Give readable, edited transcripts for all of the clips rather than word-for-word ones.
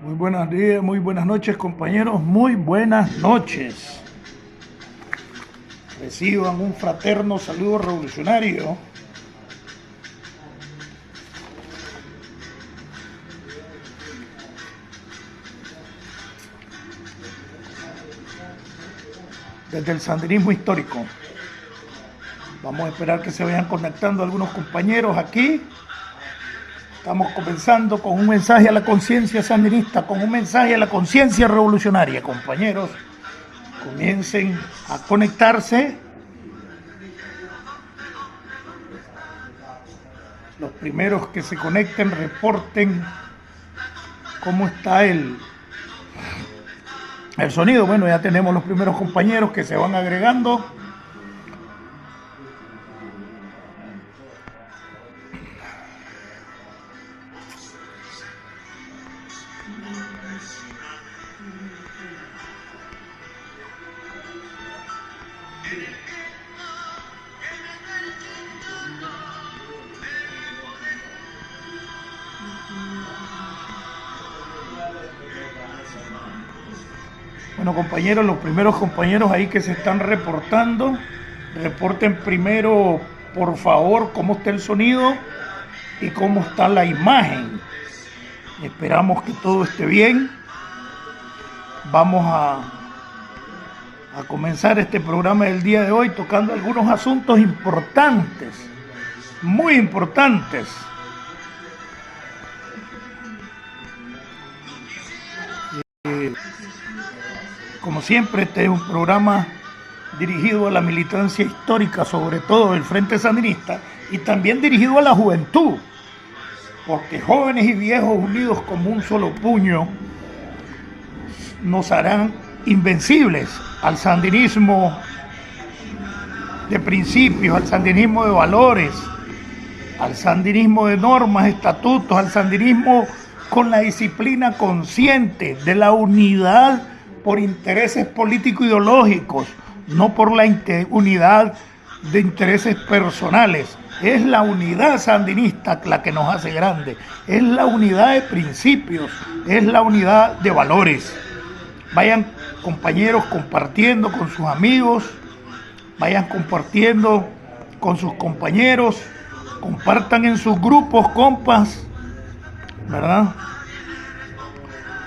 Muy buenos días, muy buenas noches, compañeros, muy buenas noches. Reciban un fraterno saludo revolucionario. Desde el sandinismo histórico. Vamos a esperar que se vayan conectando algunos compañeros aquí. Estamos comenzando con un mensaje a la conciencia sandinista, con un mensaje a la conciencia revolucionaria, compañeros. Comiencen a conectarse. Los primeros que se conecten, reporten cómo está el sonido. Bueno, ya tenemos los primeros compañeros que se van agregando. Bueno, compañeros, los primeros compañeros ahí que se están reportando, reporten primero, por favor, cómo está el sonido y cómo está la imagen. Esperamos que todo esté bien. Vamos a comenzar este programa del día de hoy tocando algunos asuntos importantes, muy importantes. Como siempre, este es un programa dirigido a la militancia histórica, sobre todo del Frente Sandinista, y también dirigido a la juventud, porque jóvenes y viejos unidos como un solo puño nos harán invencibles al sandinismo de principios, al sandinismo de valores, al sandinismo de normas, estatutos, al sandinismo con la disciplina consciente de la unidad por intereses político-ideológicos, no por la unidad de intereses personales. Es la unidad sandinista la que nos hace grande, es la unidad de principios, es la unidad de valores. Vayan, compañeros, compartiendo con sus amigos, vayan compartiendo con sus compañeros, compartan en sus grupos, compas, ¿verdad?,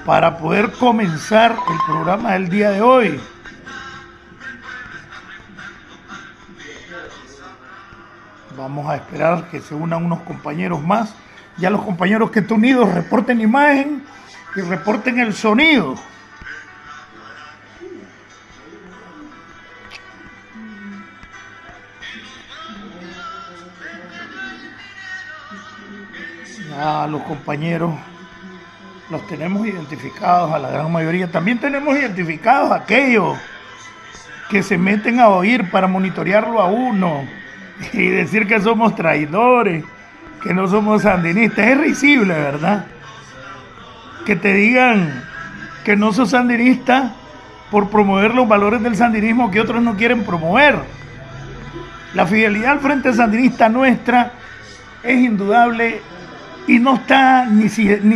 para poder comenzar el programa del día de hoy. Vamos a esperar que se unan unos compañeros más. Ya los compañeros que están unidos reporten imagen y reporten el sonido. Ya los compañeros los tenemos identificados, a la gran mayoría. También tenemos identificados a aquellos que se meten a oír para monitorearlo a uno y decir que somos traidores, que no somos sandinistas. Es risible, ¿verdad? Que te digan que no sos sandinista por promover los valores del sandinismo que otros no quieren promover. La fidelidad al Frente Sandinista nuestra es indudable y no está ni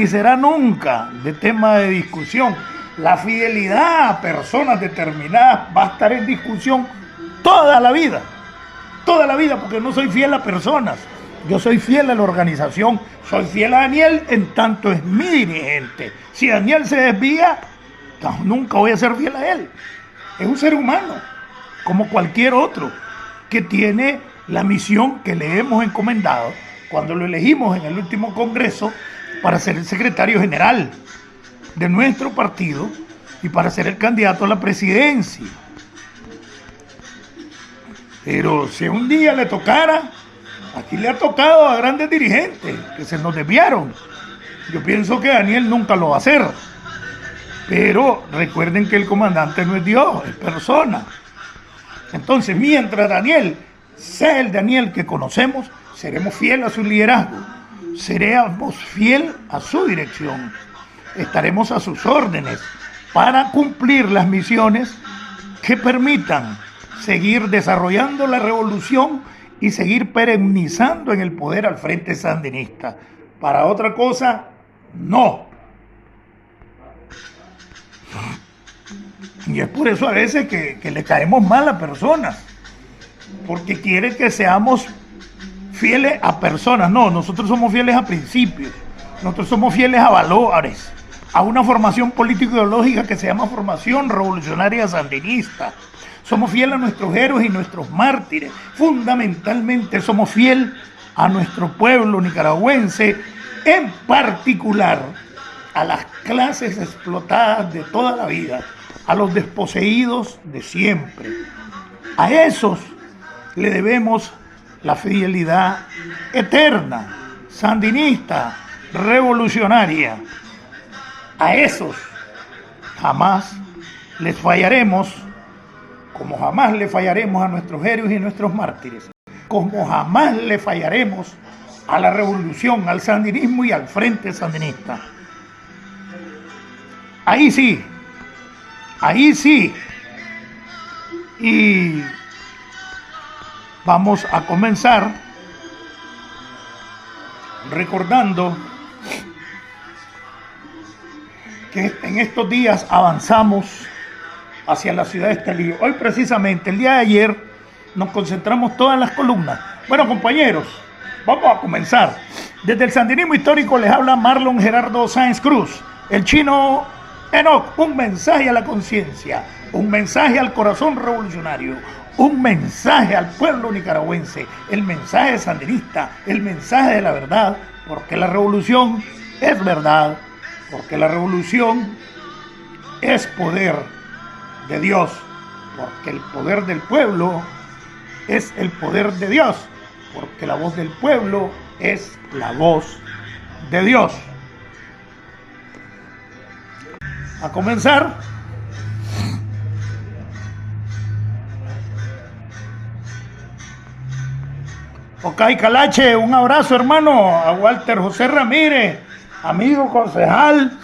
será nunca de tema de discusión. La fidelidad a personas determinadas va a estar en discusión toda la vida, porque no soy fiel a personas, yo soy fiel a la organización, soy fiel a Daniel en tanto es mi dirigente. Si Daniel se desvía, nunca voy a ser fiel a él. Es un ser humano, como cualquier otro, que tiene la misión que le hemos encomendado cuando lo elegimos en el último congreso para ser el secretario general de nuestro partido y para ser el candidato a la presidencia. Pero si un día le tocara, aquí le ha tocado a grandes dirigentes que se nos desviaron. Yo pienso que Daniel nunca lo va a hacer. Pero recuerden que el comandante no es Dios, es persona. Entonces, mientras Daniel sea el Daniel que conocemos, seremos fieles a su liderazgo, seremos fieles a su dirección, estaremos a sus órdenes para cumplir las misiones que permitan seguir desarrollando la revolución y seguir perennizando en el poder al Frente Sandinista. Para otra cosa, no. Y es por eso a veces que le caemos mal a personas, porque quiere que seamos fieles a personas. No, nosotros somos fieles a principios, nosotros somos fieles a valores, a una formación político-ideológica que se llama formación revolucionaria sandinista. Somos fieles a nuestros héroes y nuestros mártires. Fundamentalmente somos fieles a nuestro pueblo nicaragüense, en particular a las clases explotadas de toda la vida, a los desposeídos de siempre. A esos le debemos la fidelidad eterna, sandinista, revolucionaria. A esos jamás les fallaremos, como jamás le fallaremos a nuestros héroes y nuestros mártires, como jamás le fallaremos a la revolución, al sandinismo y al frente sandinista. Ahí sí. Y vamos a comenzar recordando que en estos días avanzamos hacia la ciudad de Estelí. Hoy precisamente, el día de ayer, nos concentramos todas las columnas. Bueno, compañeros, vamos a comenzar. Desde el sandinismo histórico les habla Marlon Gerardo Sáenz Cruz, el chino Enoch. Un mensaje a la conciencia, un mensaje al corazón revolucionario, un mensaje al pueblo nicaragüense, el mensaje sandinista, el mensaje de la verdad, porque la revolución es verdad, porque la revolución es poder de Dios, porque el poder del pueblo es el poder de Dios, porque la voz del pueblo es la voz de Dios. A comenzar. Ok, Calache, un abrazo, hermano. A Walter José Ramírez, amigo concejal,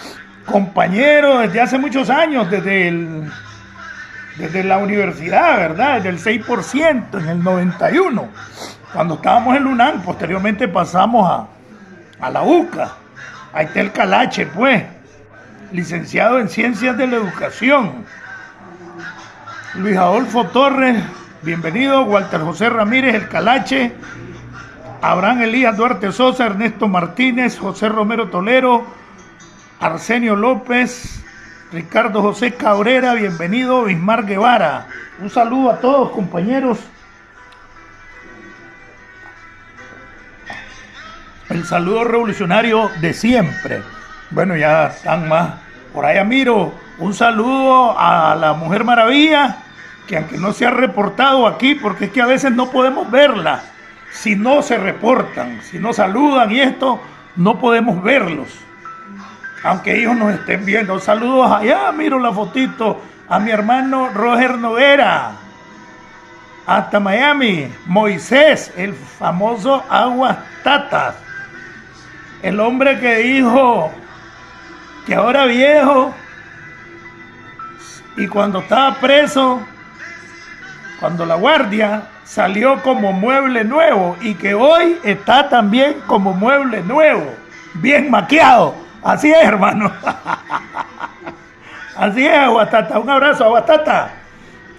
compañero desde hace muchos años, desde la universidad, ¿verdad? Desde el 6%, en el 91, cuando estábamos en la UNAM. Posteriormente pasamos a la UCA. Ahí está el Calache, pues, licenciado en Ciencias de la Educación. Luis Adolfo Torres, bienvenido. Walter José Ramírez, el Calache. Abraham Elías Duarte Sosa, Ernesto Martínez, José Romero Tolero, Arsenio López, Ricardo José Cabrera, bienvenido. Bismar Guevara. Un saludo a todos, compañeros. El saludo revolucionario de siempre. Bueno, ya están más. Por allá miro. Un saludo a la Mujer Maravilla, que aunque no se ha reportado aquí, porque es que a veces no podemos verla, si no se reportan, si no saludan y esto, no podemos verlos, aunque ellos nos estén viendo. Saludos allá, miro la fotito, a mi hermano Roger Noguera, hasta Miami. Moisés, el famoso Aguas Tatas, el hombre que dijo que ahora viejo, y cuando estaba preso, cuando la guardia, salió como mueble nuevo, y que hoy está también como mueble nuevo, bien maquillado. Así es, hermano. Así es, Aguatata. Un abrazo, Aguatata.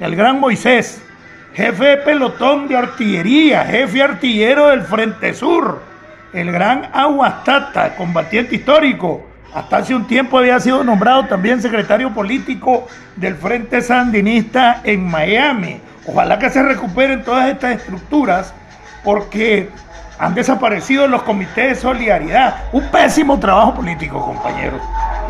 El gran Moisés, jefe de pelotón de artillería, jefe artillero del Frente Sur, el gran Aguatata, combatiente histórico. Hasta hace un tiempo había sido nombrado también secretario político del Frente Sandinista en Miami. Ojalá que se recuperen todas estas estructuras, porque han desaparecido los comités de solidaridad. Un pésimo trabajo político, compañeros.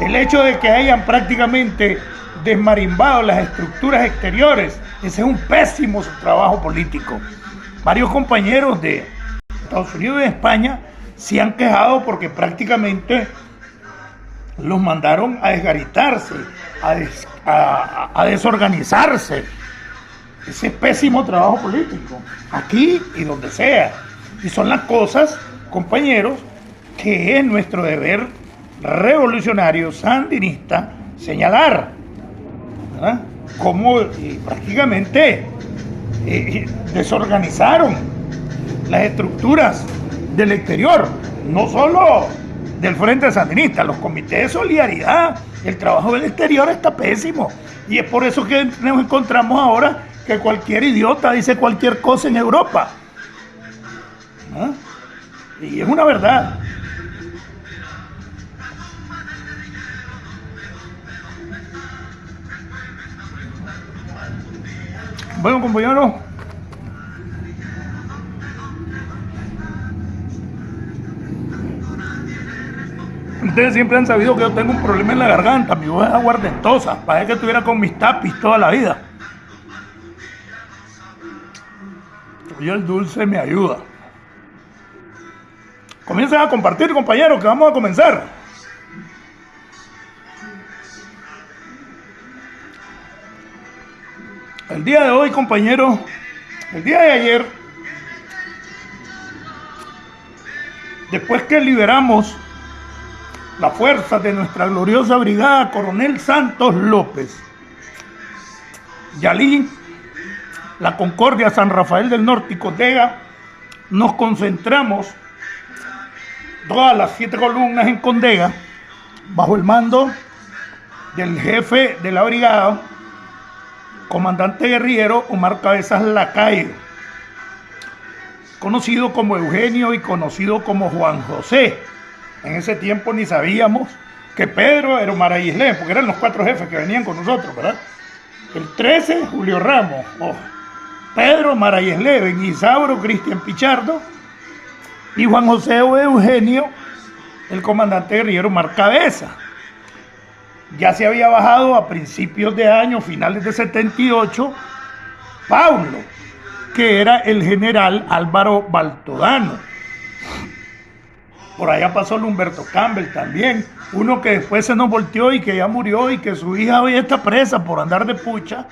El hecho de que hayan prácticamente desmarimbado las estructuras exteriores, ese es un pésimo trabajo político. Varios compañeros de Estados Unidos y de España se han quejado porque prácticamente los mandaron a desgaritarse, a desorganizarse. Ese pésimo trabajo político, aquí y donde sea. Y son las cosas, compañeros, que es nuestro deber revolucionario sandinista señalar, ¿verdad? Cómo prácticamente desorganizaron las estructuras del exterior, no solo del Frente Sandinista, los comités de solidaridad. El trabajo del exterior está pésimo. Y es por eso que nos encontramos ahora que cualquier idiota dice cualquier cosa en Europa. ¿Ah? Y es una verdad. Bueno, compañeros, ustedes siempre han sabido que yo tengo un problema en la garganta, mi voz es aguardentosa, parece que estuviera con mis tapis toda la vida. Y el dulce me ayuda. Comiencen a compartir, compañeros, que vamos a comenzar. El día de hoy, compañeros, el día de ayer, después que liberamos las fuerzas de nuestra gloriosa brigada Coronel Santos López, Yalí, La Concordia, San Rafael del Norte y Condega, nos concentramos todas las 7 columnas en Condega, bajo el mando del jefe de la brigada, comandante guerrillero Omar Cabezas Lacayo, conocido como Eugenio y conocido como Juan José. En ese tiempo ni sabíamos que Pedro era Omar Ayislé, porque eran los 4 jefes que venían con nosotros, ¿verdad? El 13, Julio Ramos, Pedro Omar Ayislé, Ben Isauro, Cristian Pichardo, y Juan José o Eugenio, el comandante guerrillero Omar Cabeza. Ya se había bajado a principios de año, finales de 78, Paulo, que era el general Álvaro Baltodano. Por allá pasó el Humberto Campbell también, uno que después se nos volteó y que ya murió y que su hija hoy está presa por andar de pucha.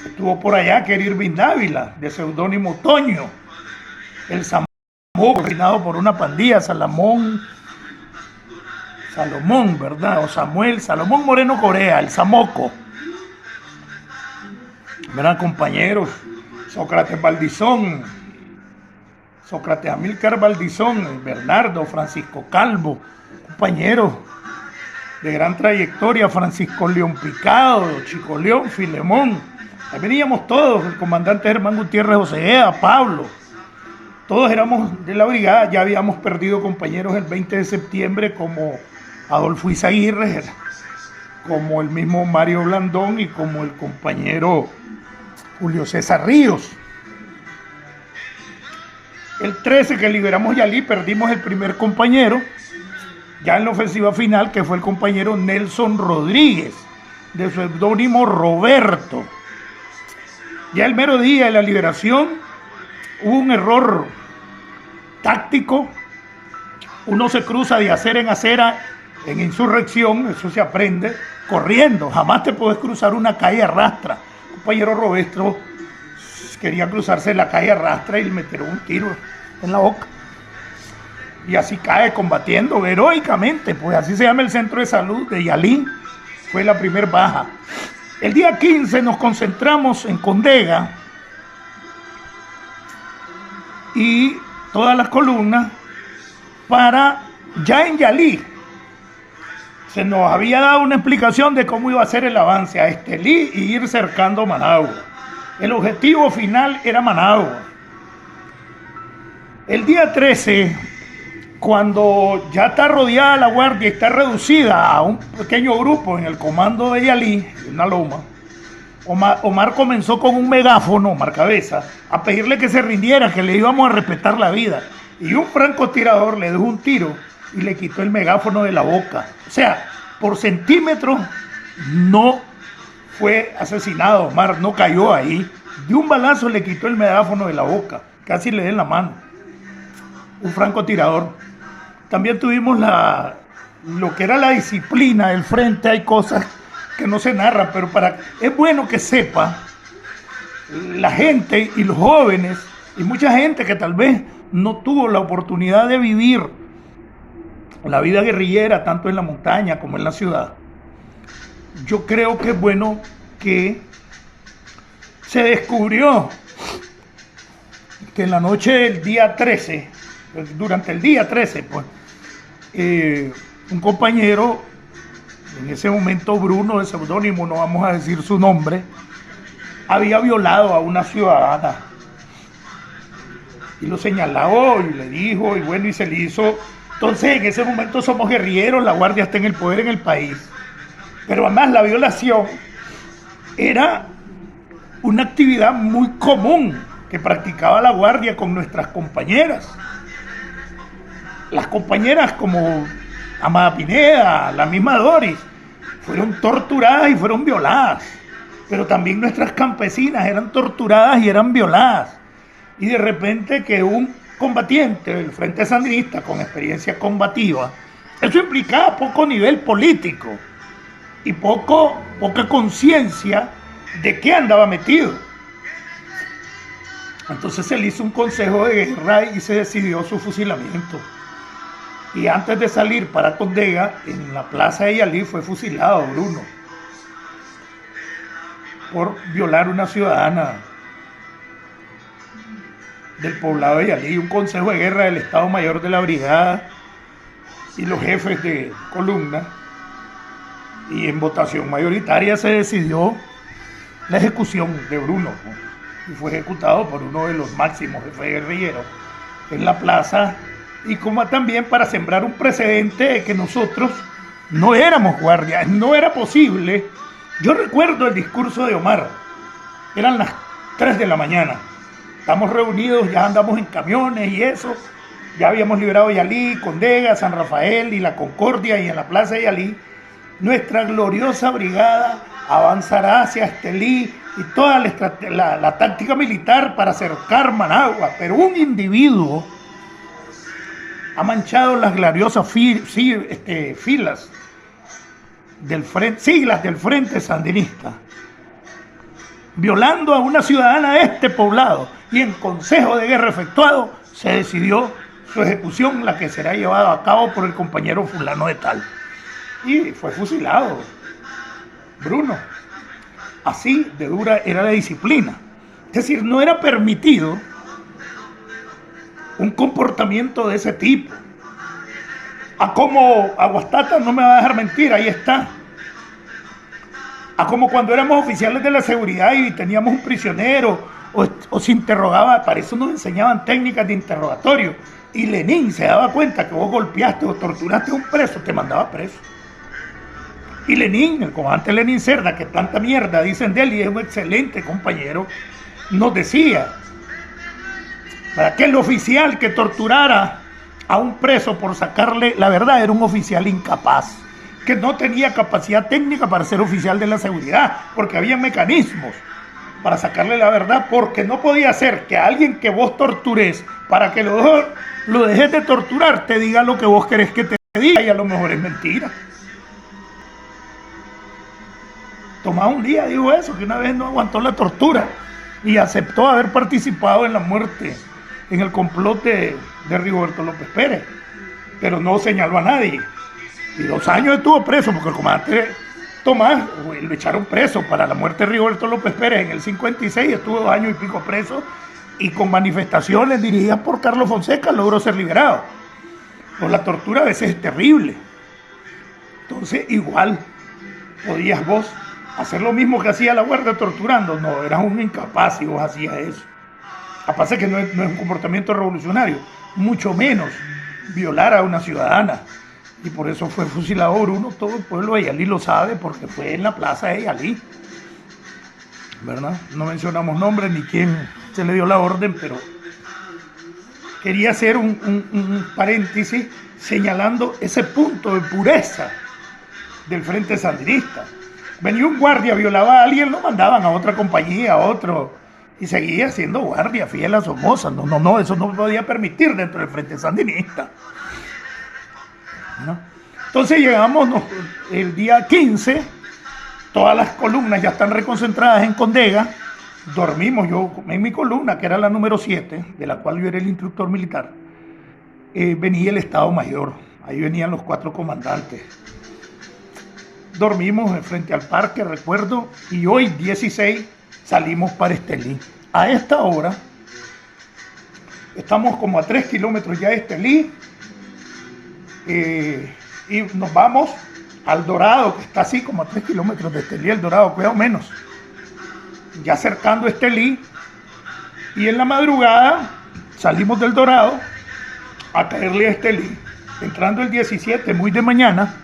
Estuvo por allá, que era Irving Dávila, de seudónimo Toño, el Samoco, asesinado por una pandilla, Salomón, ¿verdad? O Samuel, Salomón Moreno Corea, el Samoco. ¿Verdad, compañeros? Sócrates Valdizón, Sócrates Amílcar Valdizón, Bernardo, Francisco Calvo, compañeros de gran trayectoria, Francisco León Picado, Chico León, Filemón. Ahí veníamos todos, el comandante Germán Gutiérrez Osegueda, Pablo. Todos éramos de la brigada, ya habíamos perdido compañeros el 20 de septiembre como Adolfo Izaguirre, como el mismo Mario Blandón y como el compañero Julio César Ríos. El 13 que liberamos Yalí, perdimos el primer compañero, ya en la ofensiva final, que fue el compañero Nelson Rodríguez, de seudónimo Roberto. Ya el mero día de la liberación hubo un error táctico. Uno se cruza de acera en acera en insurrección, eso se aprende, corriendo. Jamás te puedes cruzar una calle a rastra. El compañero Roberto quería cruzarse la calle a rastra y le metieron un tiro en la boca. Y así cae combatiendo heroicamente, pues así se llama el centro de salud de Yalí. Fue la primer baja. El día 15 nos concentramos en Condega y todas las columnas para ya en Yalí. Se nos había dado una explicación de cómo iba a ser el avance a Estelí y ir cercando Managua. El objetivo final era Managua. El día 13, cuando ya está rodeada la guardia y está reducida a un pequeño grupo en el comando de Yalí, en una loma, Omar comenzó con un megáfono, Omar Cabeza, a pedirle que se rindiera, que le íbamos a respetar la vida. Y un francotirador le dio un tiro y le quitó el megáfono de la boca. O sea, por centímetros no fue asesinado Omar, no cayó ahí. De un balazo le quitó el megáfono de la boca, casi le dio la mano. Un francotirador. También tuvimos lo que era la disciplina del frente. Hay cosas que no se narran, pero es bueno que sepa la gente y los jóvenes y mucha gente que tal vez no tuvo la oportunidad de vivir la vida guerrillera tanto en la montaña como en la ciudad. Yo creo que es bueno que se descubrió que en la noche del día 13, durante el día 13, pues, un compañero, en ese momento Bruno, de seudónimo, no vamos a decir su nombre, había violado a una ciudadana. Y lo señaló y le dijo, y bueno, y se le hizo. Entonces, en ese momento somos guerrilleros, la Guardia está en el poder en el país. Pero además la violación era una actividad muy común que practicaba la Guardia con nuestras compañeras. Las compañeras como Amada Pineda, la misma Doris, fueron torturadas y fueron violadas. Pero también nuestras campesinas eran torturadas y eran violadas. Y de repente que un combatiente del Frente Sandinista con experiencia combativa, eso implicaba poco nivel político y poca conciencia de qué andaba metido. Entonces se le hizo un consejo de guerra y se decidió su fusilamiento. Y antes de salir para Condega, en la plaza de Yalí fue fusilado Bruno por violar una ciudadana del poblado de Yalí. Un consejo de guerra del Estado Mayor de la Brigada y los jefes de columna, y en votación mayoritaria se decidió la ejecución de Bruno, ¿no? Y fue ejecutado por uno de los máximos jefes guerrilleros en la plaza, y como también para sembrar un precedente de que nosotros no éramos guardias, no era posible. Yo recuerdo el discurso de Omar, eran las 3 de la mañana, estamos reunidos, ya andamos en camiones y eso, ya habíamos liberado Yalí, Condega, San Rafael y la Concordia, y en la plaza de Yalí nuestra gloriosa brigada avanzará hacia Estelí y toda la táctica militar para cercar Managua, pero un individuo ha manchado las gloriosas filas del frente, siglas del Frente Sandinista, violando a una ciudadana de este poblado, y en consejo de guerra efectuado se decidió su ejecución, la que será llevada a cabo por el compañero fulano de tal, y fue fusilado Bruno. Así de dura era la disciplina. Es decir, no era permitido un comportamiento de ese tipo. A como Aguastata no me va a dejar mentir, ahí está. A como cuando éramos oficiales de la seguridad y teníamos un prisionero o se interrogaba, para eso nos enseñaban técnicas de interrogatorio. Y Lenin se daba cuenta que vos golpeaste o torturaste a un preso, te mandaba preso. Y Lenin, el comandante Lenin Cerda, que tanta mierda dicen de él y es un excelente compañero, nos decía, para que el oficial que torturara a un preso por sacarle la verdad era un oficial incapaz, que no tenía capacidad técnica para ser oficial de la seguridad, porque había mecanismos para sacarle la verdad, porque no podía ser que alguien que vos tortures, para que lo dejes de torturar, te diga lo que vos querés que te diga, y a lo mejor es mentira. Tomás un día dijo eso, que una vez no aguantó la tortura y aceptó haber participado en la muerte, en el complot de Rigoberto López Pérez, pero no señaló a nadie. Y 2 años estuvo preso, porque el comandante Tomás lo echaron preso para la muerte de Rigoberto López Pérez en el 56, estuvo 2 años y pico preso, y con manifestaciones dirigidas por Carlos Fonseca logró ser liberado. Pues la tortura a veces es terrible. Entonces igual podías vos hacer lo mismo que hacía la Guardia torturando. No, eras un incapaz si vos hacías eso. Aparte que no es un comportamiento revolucionario, mucho menos violar a una ciudadana. Y por eso fue fusilado Bruno. Todo el pueblo de Yalí lo sabe, porque fue en la plaza de Yalí, ¿verdad? No mencionamos nombres ni quién se le dio la orden, pero quería hacer un paréntesis señalando ese punto de pureza del Frente Sandinista. Venía un guardia, violaba a alguien, lo mandaban a otra compañía, a otro, y seguía siendo guardia fiel a Somoza. No, eso no podía permitir dentro del Frente Sandinista, ¿no? Entonces llegamos el día 15, todas las columnas ya están reconcentradas en Condega, dormimos yo en mi columna, que era la número 7, de la cual yo era el instructor militar. Venía el Estado Mayor, ahí venían los 4 comandantes. Dormimos frente al parque, recuerdo, y hoy 16 salimos para Estelí. A esta hora estamos como a 3 kilómetros ya de Estelí, y nos vamos al Dorado, que está así como a 3 kilómetros de Estelí, el Dorado, cuidado menos, ya acercando Estelí, y en la madrugada salimos del Dorado a caerle a Estelí, entrando el 17, muy de mañana,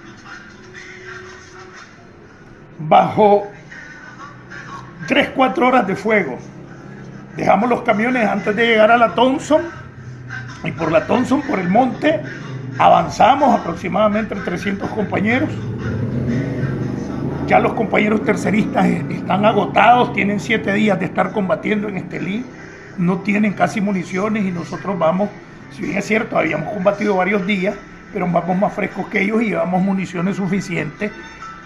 bajo 3-4 horas de fuego. Dejamos los camiones antes de llegar a la Thompson, y por la Thompson, por el monte, avanzamos aproximadamente 300 compañeros. Ya los compañeros terceristas están agotados, tienen 7 días de estar combatiendo en Estelí, no tienen casi municiones, y nosotros vamos, si bien es cierto, habíamos combatido varios días, pero vamos más frescos que ellos y llevamos municiones suficientes.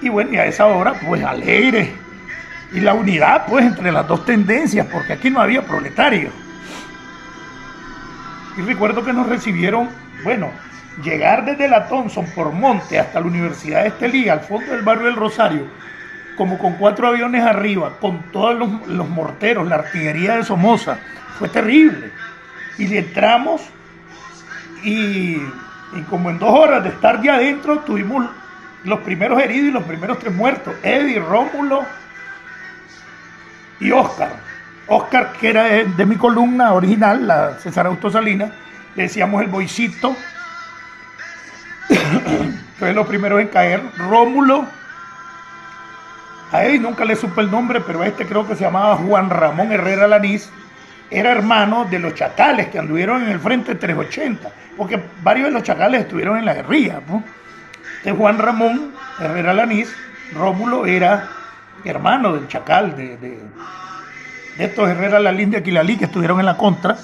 Y bueno, y a esa hora, pues alegre. Y la unidad, pues, entre las dos tendencias, porque aquí no había proletarios. Y recuerdo que nos recibieron, bueno, llegar desde la Thompson por monte hasta la Universidad de Estelí, al fondo del barrio del Rosario, como con 4 aviones arriba, con todos los morteros, la artillería de Somoza, fue terrible. Y entramos y como en 2 horas de estar ya adentro, tuvimos los primeros heridos y los primeros 3 muertos, Eddie, Rómulo y Oscar. Oscar, que era de mi columna original, la César Augusto Salinas, le decíamos el boicito, fue los primeros en caer. Rómulo, a él nunca le supe el nombre, pero a este creo que se llamaba Juan Ramón Herrera Lanís, era hermano de los chacales que anduvieron en el frente 380, porque varios de los chacales estuvieron en la guerrilla, ¿no? Este Juan Ramón Herrera Lanís, Rómulo, era hermano del chacal, de estos Herrera Lanís de Aquilalí, que estuvieron en la contra.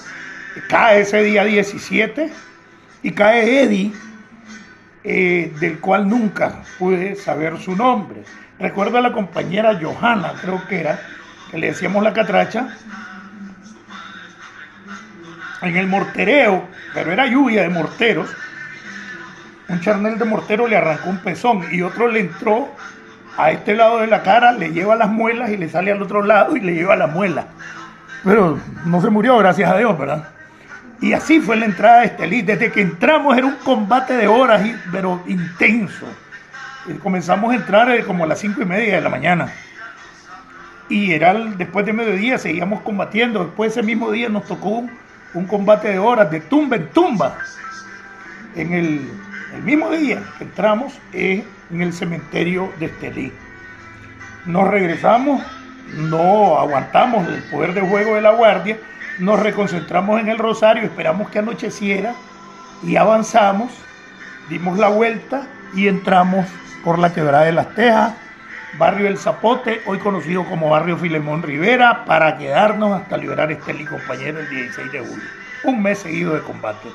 Cae ese día 17 y cae Eddie, del cual nunca pude saber su nombre. Recuerdo a la compañera Johanna, creo que era, que le decíamos la catracha, en el mortereo, pero era lluvia de morteros, un charnel de mortero le arrancó un pezón y otro le entró a este lado de la cara, le lleva las muelas y le sale al otro lado y le lleva la muela. Pero no se murió, gracias a Dios, ¿verdad? Y así fue la entrada de Estelí. Desde que entramos era un combate de horas, pero intenso. Y comenzamos a entrar como a las 5:30 de la mañana. Y era después de mediodía, seguíamos combatiendo. Después ese mismo día nos tocó un combate de horas, de tumba en tumba. En el mismo día que entramos en el cementerio de Estelí. Nos regresamos, no aguantamos el poder de fuego de la guardia, nos reconcentramos en el Rosario, esperamos que anocheciera y avanzamos, dimos la vuelta y entramos por la Quebrada de las Tejas, barrio El Zapote, hoy conocido como barrio Filemón Rivera, para quedarnos hasta liberar Estelí, compañero, el 16 de julio. Un mes seguido de combate.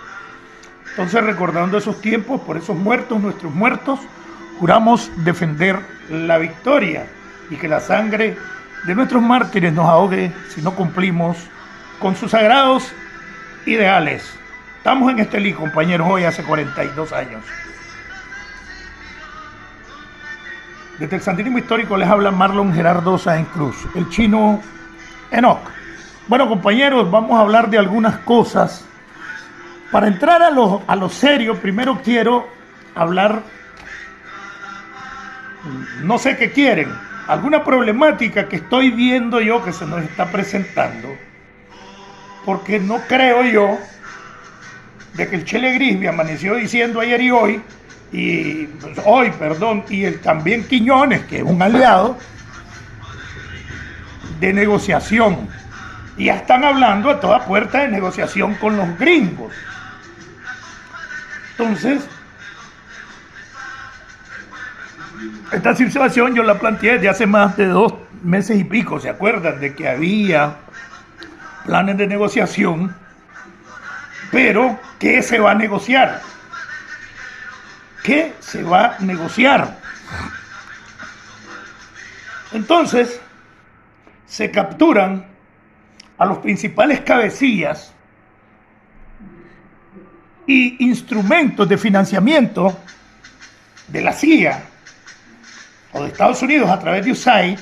Entonces, recordando esos tiempos, por esos muertos, nuestros muertos, juramos defender la victoria y que la sangre de nuestros mártires nos ahogue si no cumplimos con sus sagrados ideales. Estamos en Estelí, compañeros, hoy hace 42 años. Desde el sandinismo histórico les habla Marlon Gerardo Sáenz Cruz, el chino Enoch. Bueno, compañeros, vamos a hablar de algunas cosas. Para entrar a lo serio, primero quiero hablar, no sé qué quieren, alguna problemática que estoy viendo yo que se nos está presentando, porque no creo yo de que el Chele Grisby amaneció diciendo ayer y hoy, y el también Quiñones, que es un aliado de negociación, y ya están hablando a toda puerta de negociación con los gringos. Entonces, esta situación yo la planteé desde hace más de 2 meses y pico. ¿Se acuerdan de que había planes de negociación? Pero, ¿qué se va a negociar? ¿Qué se va a negociar? Entonces, se capturan a los principales cabecillas y instrumentos de financiamiento de la CIA o de Estados Unidos a través de USAID,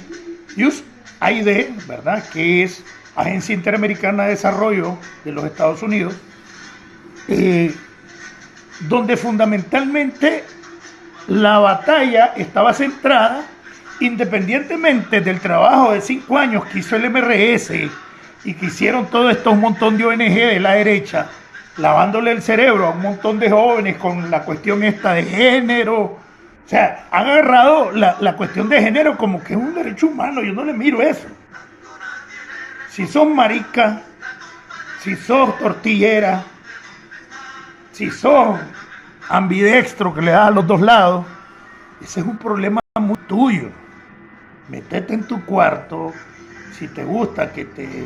¿verdad?, que es Agencia Interamericana de Desarrollo de los Estados Unidos, donde fundamentalmente la batalla estaba centrada, independientemente del trabajo de 5 años que hizo el MRS y que hicieron todo esto un montón de ONG de la derecha, lavándole el cerebro a un montón de jóvenes con la cuestión esta de género. O sea, han agarrado la cuestión de género como que es un derecho humano. Yo no le miro eso. Si sos marica, si sos tortillera, si sos ambidextro que le da a los dos lados, ese es un problema muy tuyo. Métete en tu cuarto, si te gusta que te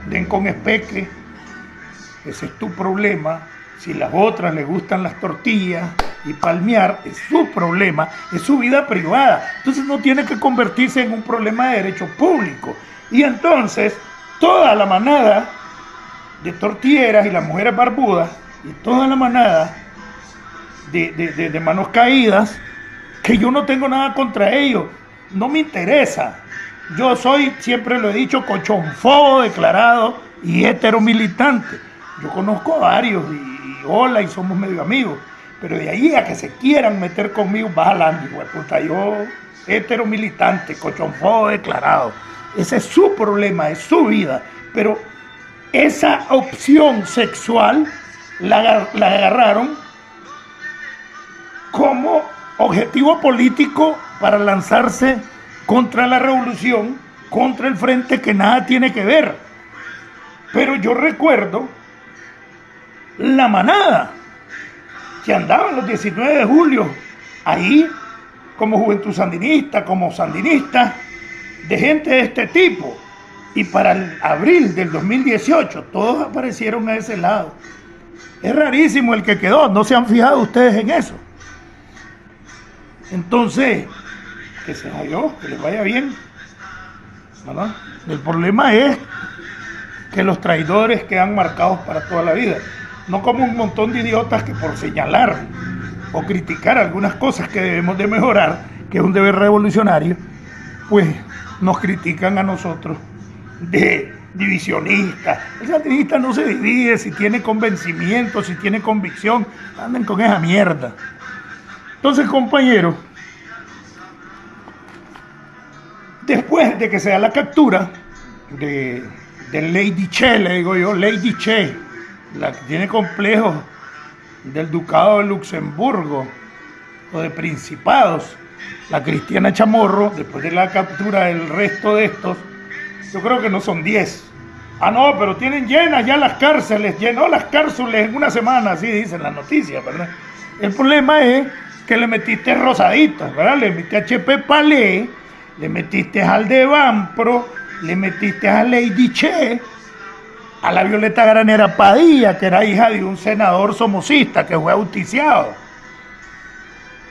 den con espeque, ese es tu problema. Si las otras les gustan las tortillas y palmear, es su problema, es su vida privada. Entonces no tiene que convertirse en un problema de derecho público. Y entonces toda la manada de tortilleras y las mujeres barbudas y toda la manada de manos caídas, que yo no tengo nada contra ellos, no me interesa. Yo soy, siempre lo he dicho, cochonfobo declarado y heteromilitante. Yo conozco a varios y hola, y somos medio amigos, pero de ahí a que se quieran meter conmigo, va jalando, hijo de puta. Yo, heteromilitante, cochonfobo declarado. Ese es su problema, es su vida, pero esa opción sexual la agarraron como objetivo político para lanzarse contra la revolución, contra el frente que nada tiene que ver. Pero yo recuerdo la manada que andaba los 19 de julio ahí como Juventud Sandinista, como sandinista, de gente de este tipo. Y para el abril del 2018 todos aparecieron a ese lado. Es rarísimo el que quedó, ¿no se han fijado ustedes en eso? Entonces, que se vaya, que les vaya bien, ¿verdad? El problema es que los traidores quedan marcados para toda la vida, no como un montón de idiotas que por señalar o criticar algunas cosas que debemos de mejorar, que es un deber revolucionario, pues nos critican a nosotros de divisionistas. El sandinista no se divide si tiene convencimiento, si tiene convicción, anden con esa mierda. Entonces, compañeros, después de que se da la captura de Lady Che, le digo yo, Lady Che, la que tiene complejos del Ducado de Luxemburgo o de Principados, la Cristiana Chamorro, después de la captura del resto de estos, yo creo que no son 10. Ah, no, pero tienen llenas ya las cárceles, llenó las cárceles en una semana, así dicen las noticias, ¿verdad? El problema es que le metiste rosaditos, ¿verdad? Le metiste a Chepe Palé, le metiste a Aldebampro, le metiste a Lady Che, a la Violeta Granera Padilla, que era hija de un senador somocista que fue ajusticiado.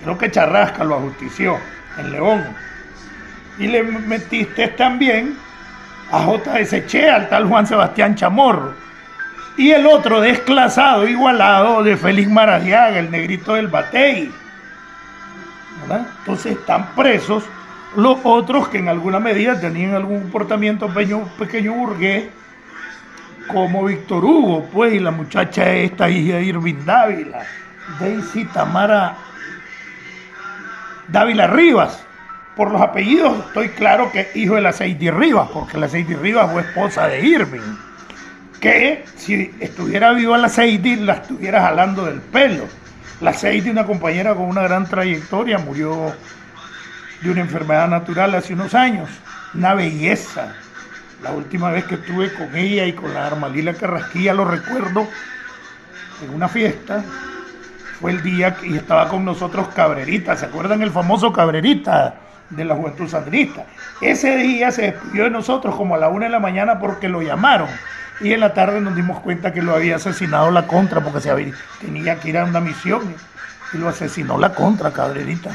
Creo que Charrasca lo ajustició en León. Y le metiste también a J.S. Che, al tal Juan Sebastián Chamorro. Y el otro desclasado, igualado, de Félix Maradiaga, el negrito del Batey, ¿verdad? Entonces están presos los otros que en alguna medida tenían algún comportamiento pequeño burgués, como Víctor Hugo, pues, y la muchacha esta, hija de Irving Dávila, Daisy Tamara Dávila Rivas. Por los apellidos estoy claro que es hijo de la Seidy Rivas, porque la Seidy Rivas fue esposa de Irving, que si estuviera viva la Seidy la estuviera jalando del pelo. La Seidy, una compañera con una gran trayectoria, murió de una enfermedad natural hace unos años, una belleza. La última vez que estuve con ella y con la Armalila Carrasquilla, lo recuerdo, en una fiesta, fue el día que estaba con nosotros Cabrerita. ¿Se acuerdan el famoso Cabrerita de la Juventud Sandinista? Ese día se despidió de nosotros como a la 1 de la mañana porque lo llamaron. Y en la tarde nos dimos cuenta que lo había asesinado la Contra, porque tenía que ir a una misión y lo asesinó la Contra, Cabrerita.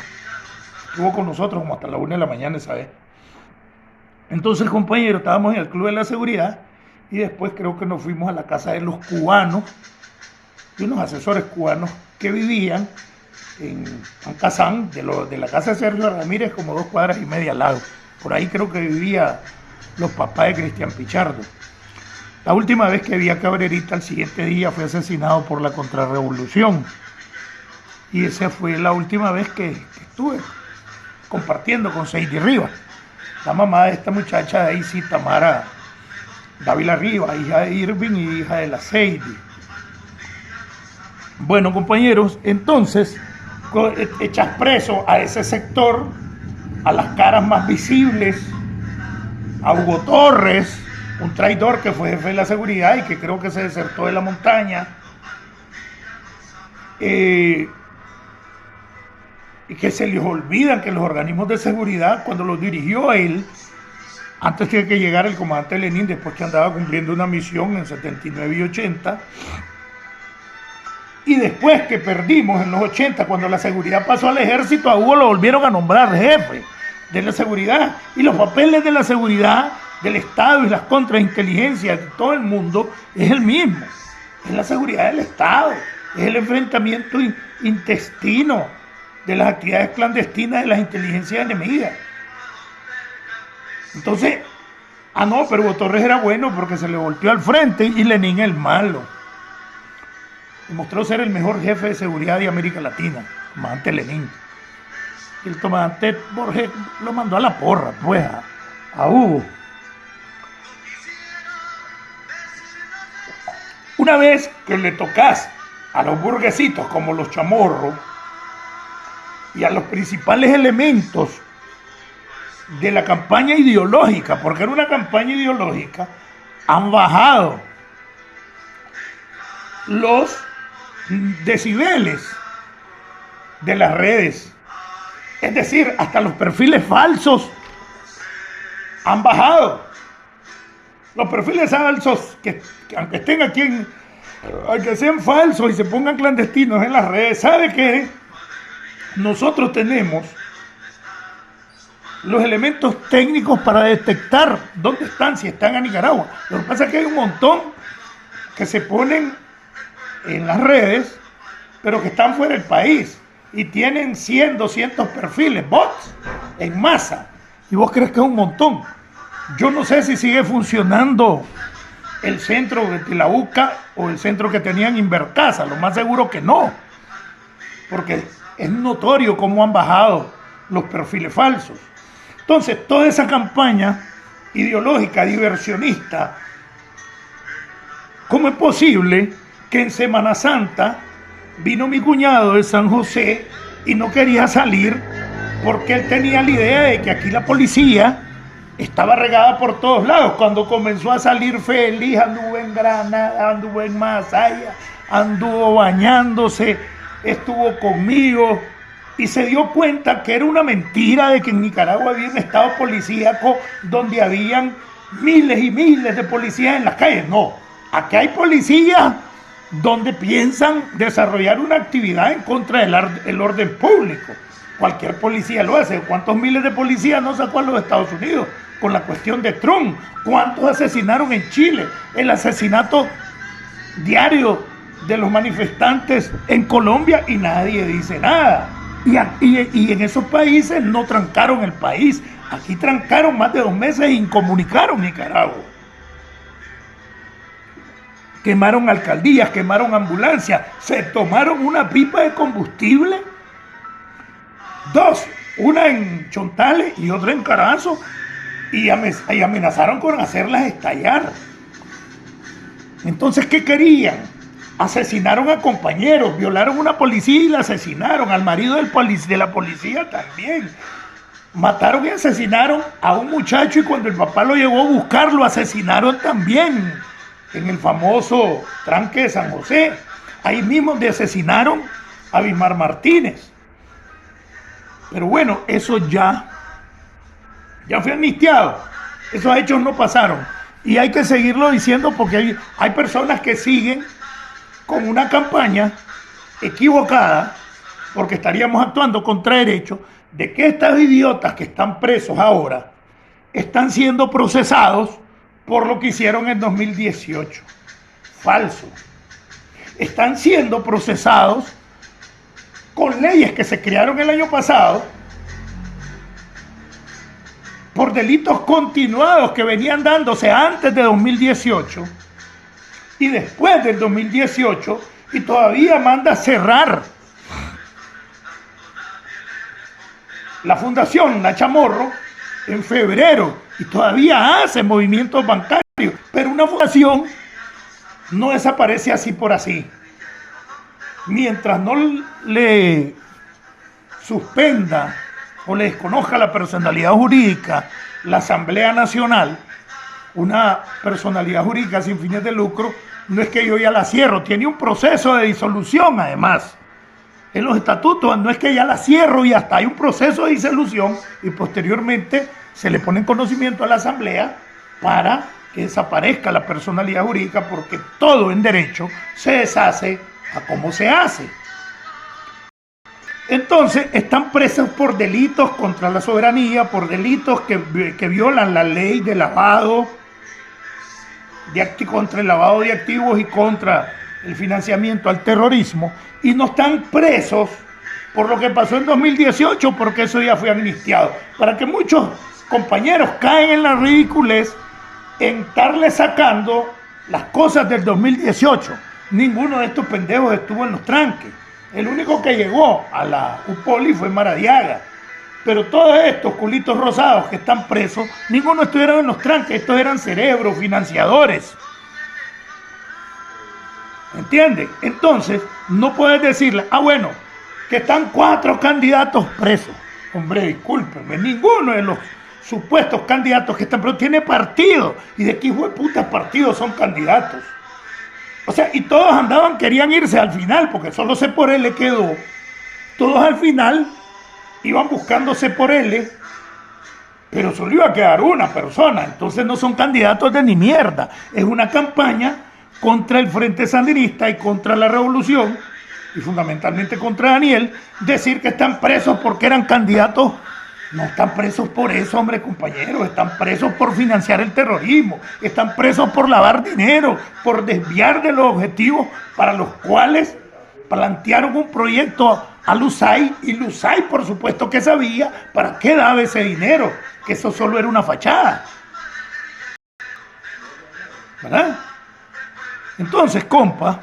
Estuvo con nosotros como hasta la 1 de la mañana esa vez. Entonces, compañeros, estábamos en el Club de la Seguridad y después creo que nos fuimos a la casa de los cubanos, de unos asesores cubanos que vivían en Ancasán, de la casa de Sergio Ramírez, como 2 cuadras y media al lado. Por ahí creo que vivía los papás de Cristian Pichardo. La última vez que vi a Cabrerita, al siguiente día fue asesinado por la contrarrevolución. Y esa fue la última vez que estuve compartiendo con Seidy Rivas, la mamá de esta muchacha de ahí, sí, Tamara Dávila Rivas, hija de Irving y hija de la Seidy. Bueno, compañeros, entonces echas preso a ese sector, a las caras más visibles, a Hugo Torres, un traidor que fue jefe de la seguridad y que creo que se desertó de la montaña, y que se les olvidan que los organismos de seguridad, cuando los dirigió él, antes de que llegara el comandante Lenin, después que andaba cumpliendo una misión en 79 y 80, y después que perdimos en los 80, cuando la seguridad pasó al ejército, a Hugo lo volvieron a nombrar jefe de la seguridad, y los papeles de la seguridad del Estado y las contrainteligencias de todo el mundo es el mismo, es la seguridad del Estado, es el enfrentamiento intestino de las actividades clandestinas de las inteligencias enemigas. Entonces, no, pero Hugo Torres era bueno porque se le volteó al frente y Lenin el malo. Demostró ser el mejor jefe de seguridad de América Latina, el comandante Lenin. Y el comandante Borges lo mandó a la porra, pues, a Hugo. Una vez que le tocas a los burguesitos como los Chamorros y a los principales elementos de la campaña ideológica, porque era una campaña ideológica, han bajado los decibeles de las redes. Es decir, hasta los perfiles falsos han bajado. Los perfiles falsos, que aunque estén aquí, aunque sean falsos y se pongan clandestinos en las redes, ¿sabe qué? Nosotros tenemos los elementos técnicos para detectar dónde están, si están en Nicaragua. Lo que pasa es que hay un montón que se ponen en las redes, pero que están fuera del país y tienen 100, 200 perfiles, bots, en masa. Y vos crees que es un montón. Yo no sé si sigue funcionando el centro de la UCA o el centro que tenían Invercasa, lo más seguro que no, porque es notorio cómo han bajado los perfiles falsos. Entonces, toda esa campaña ideológica, diversionista, ¿cómo es posible que en Semana Santa vino mi cuñado de San José y no quería salir porque él tenía la idea de que aquí la policía estaba regada por todos lados? Cuando comenzó a salir feliz, anduvo en Granada, anduvo en Masaya, anduvo bañándose, estuvo conmigo y se dio cuenta que era una mentira de que en Nicaragua había un estado policíaco donde habían miles y miles de policías en las calles. No, aquí hay policías donde piensan desarrollar una actividad en contra del orden público. Cualquier policía lo hace. ¿Cuántos miles de policías no sacó a los Estados Unidos con la cuestión de Trump? ¿Cuántos asesinaron en Chile? El asesinato diario de los manifestantes en Colombia y nadie dice nada. Y en esos países no trancaron el país. Aquí trancaron más de 2 meses e incomunicaron Nicaragua. Quemaron alcaldías, quemaron ambulancias, se tomaron una pipa de combustible, 2, una en Chontales y otra en Carazo, y amenazaron con hacerlas estallar. Entonces, ¿qué querían? Asesinaron a compañeros, violaron a una policía y la asesinaron, al marido de la policía también. Mataron y asesinaron a un muchacho y cuando el papá lo llevó a buscar, lo asesinaron también en el famoso tranque de San José. Ahí mismo donde asesinaron a Bismar Martínez. Pero bueno, eso ya fue amnistiado. Esos hechos no pasaron. Y hay que seguirlo diciendo porque hay personas que siguen con una campaña equivocada, porque estaríamos actuando contra derecho, de que estos idiotas que están presos ahora están siendo procesados por lo que hicieron en 2018. Falso. Están siendo procesados con leyes que se crearon el año pasado por delitos continuados que venían dándose antes de 2018 y después del 2018, y todavía manda cerrar la fundación La Chamorro en febrero, y todavía hace movimientos bancarios, pero una fundación no desaparece así por así. Mientras no le suspenda o le desconozca la personalidad jurídica la Asamblea Nacional, una personalidad jurídica sin fines de lucro, no es que yo ya la cierro, tiene un proceso de disolución además. En los estatutos no es que ya la cierro y hasta hay un proceso de disolución y posteriormente se le pone en conocimiento a la Asamblea para que desaparezca la personalidad jurídica, porque todo en derecho se deshace a cómo se hace. Entonces están presos por delitos contra la soberanía, por delitos que violan la ley de lavado, contra el lavado de activos y contra el financiamiento al terrorismo, y no están presos por lo que pasó en 2018, porque eso ya fue amnistiado. Para que muchos compañeros caen en la ridiculez en estarle sacando las cosas del 2018. Ninguno de estos pendejos estuvo en los tranques. El único que llegó a la UPOLI fue Maradiaga. Pero todos estos culitos rosados que están presos, ninguno estuvieron en los tranques. Estos eran cerebros, financiadores. ¿Entienden? Entonces, no puedes decirle, bueno, que están 4 candidatos presos. Hombre, discúlpenme, ninguno de los supuestos candidatos que están presos tiene partido. ¿Y de qué hijo de puta partido son candidatos? O sea, y todos querían irse al final, porque solo C por L quedó. Todos al final iban buscándose por L, pero solo iba a quedar una persona. Entonces no son candidatos de ni mierda. Es una campaña contra el Frente Sandinista y contra la revolución, y fundamentalmente contra Daniel. Decir que están presos porque eran candidatos, no están presos por eso, hombre, compañeros. Están presos por financiar el terrorismo, están presos por lavar dinero, por desviar de los objetivos para los cuales plantearon un proyecto a Lusay, y Lusay por supuesto que sabía para qué daba ese dinero, que eso solo era una fachada, ¿verdad? Entonces, compa,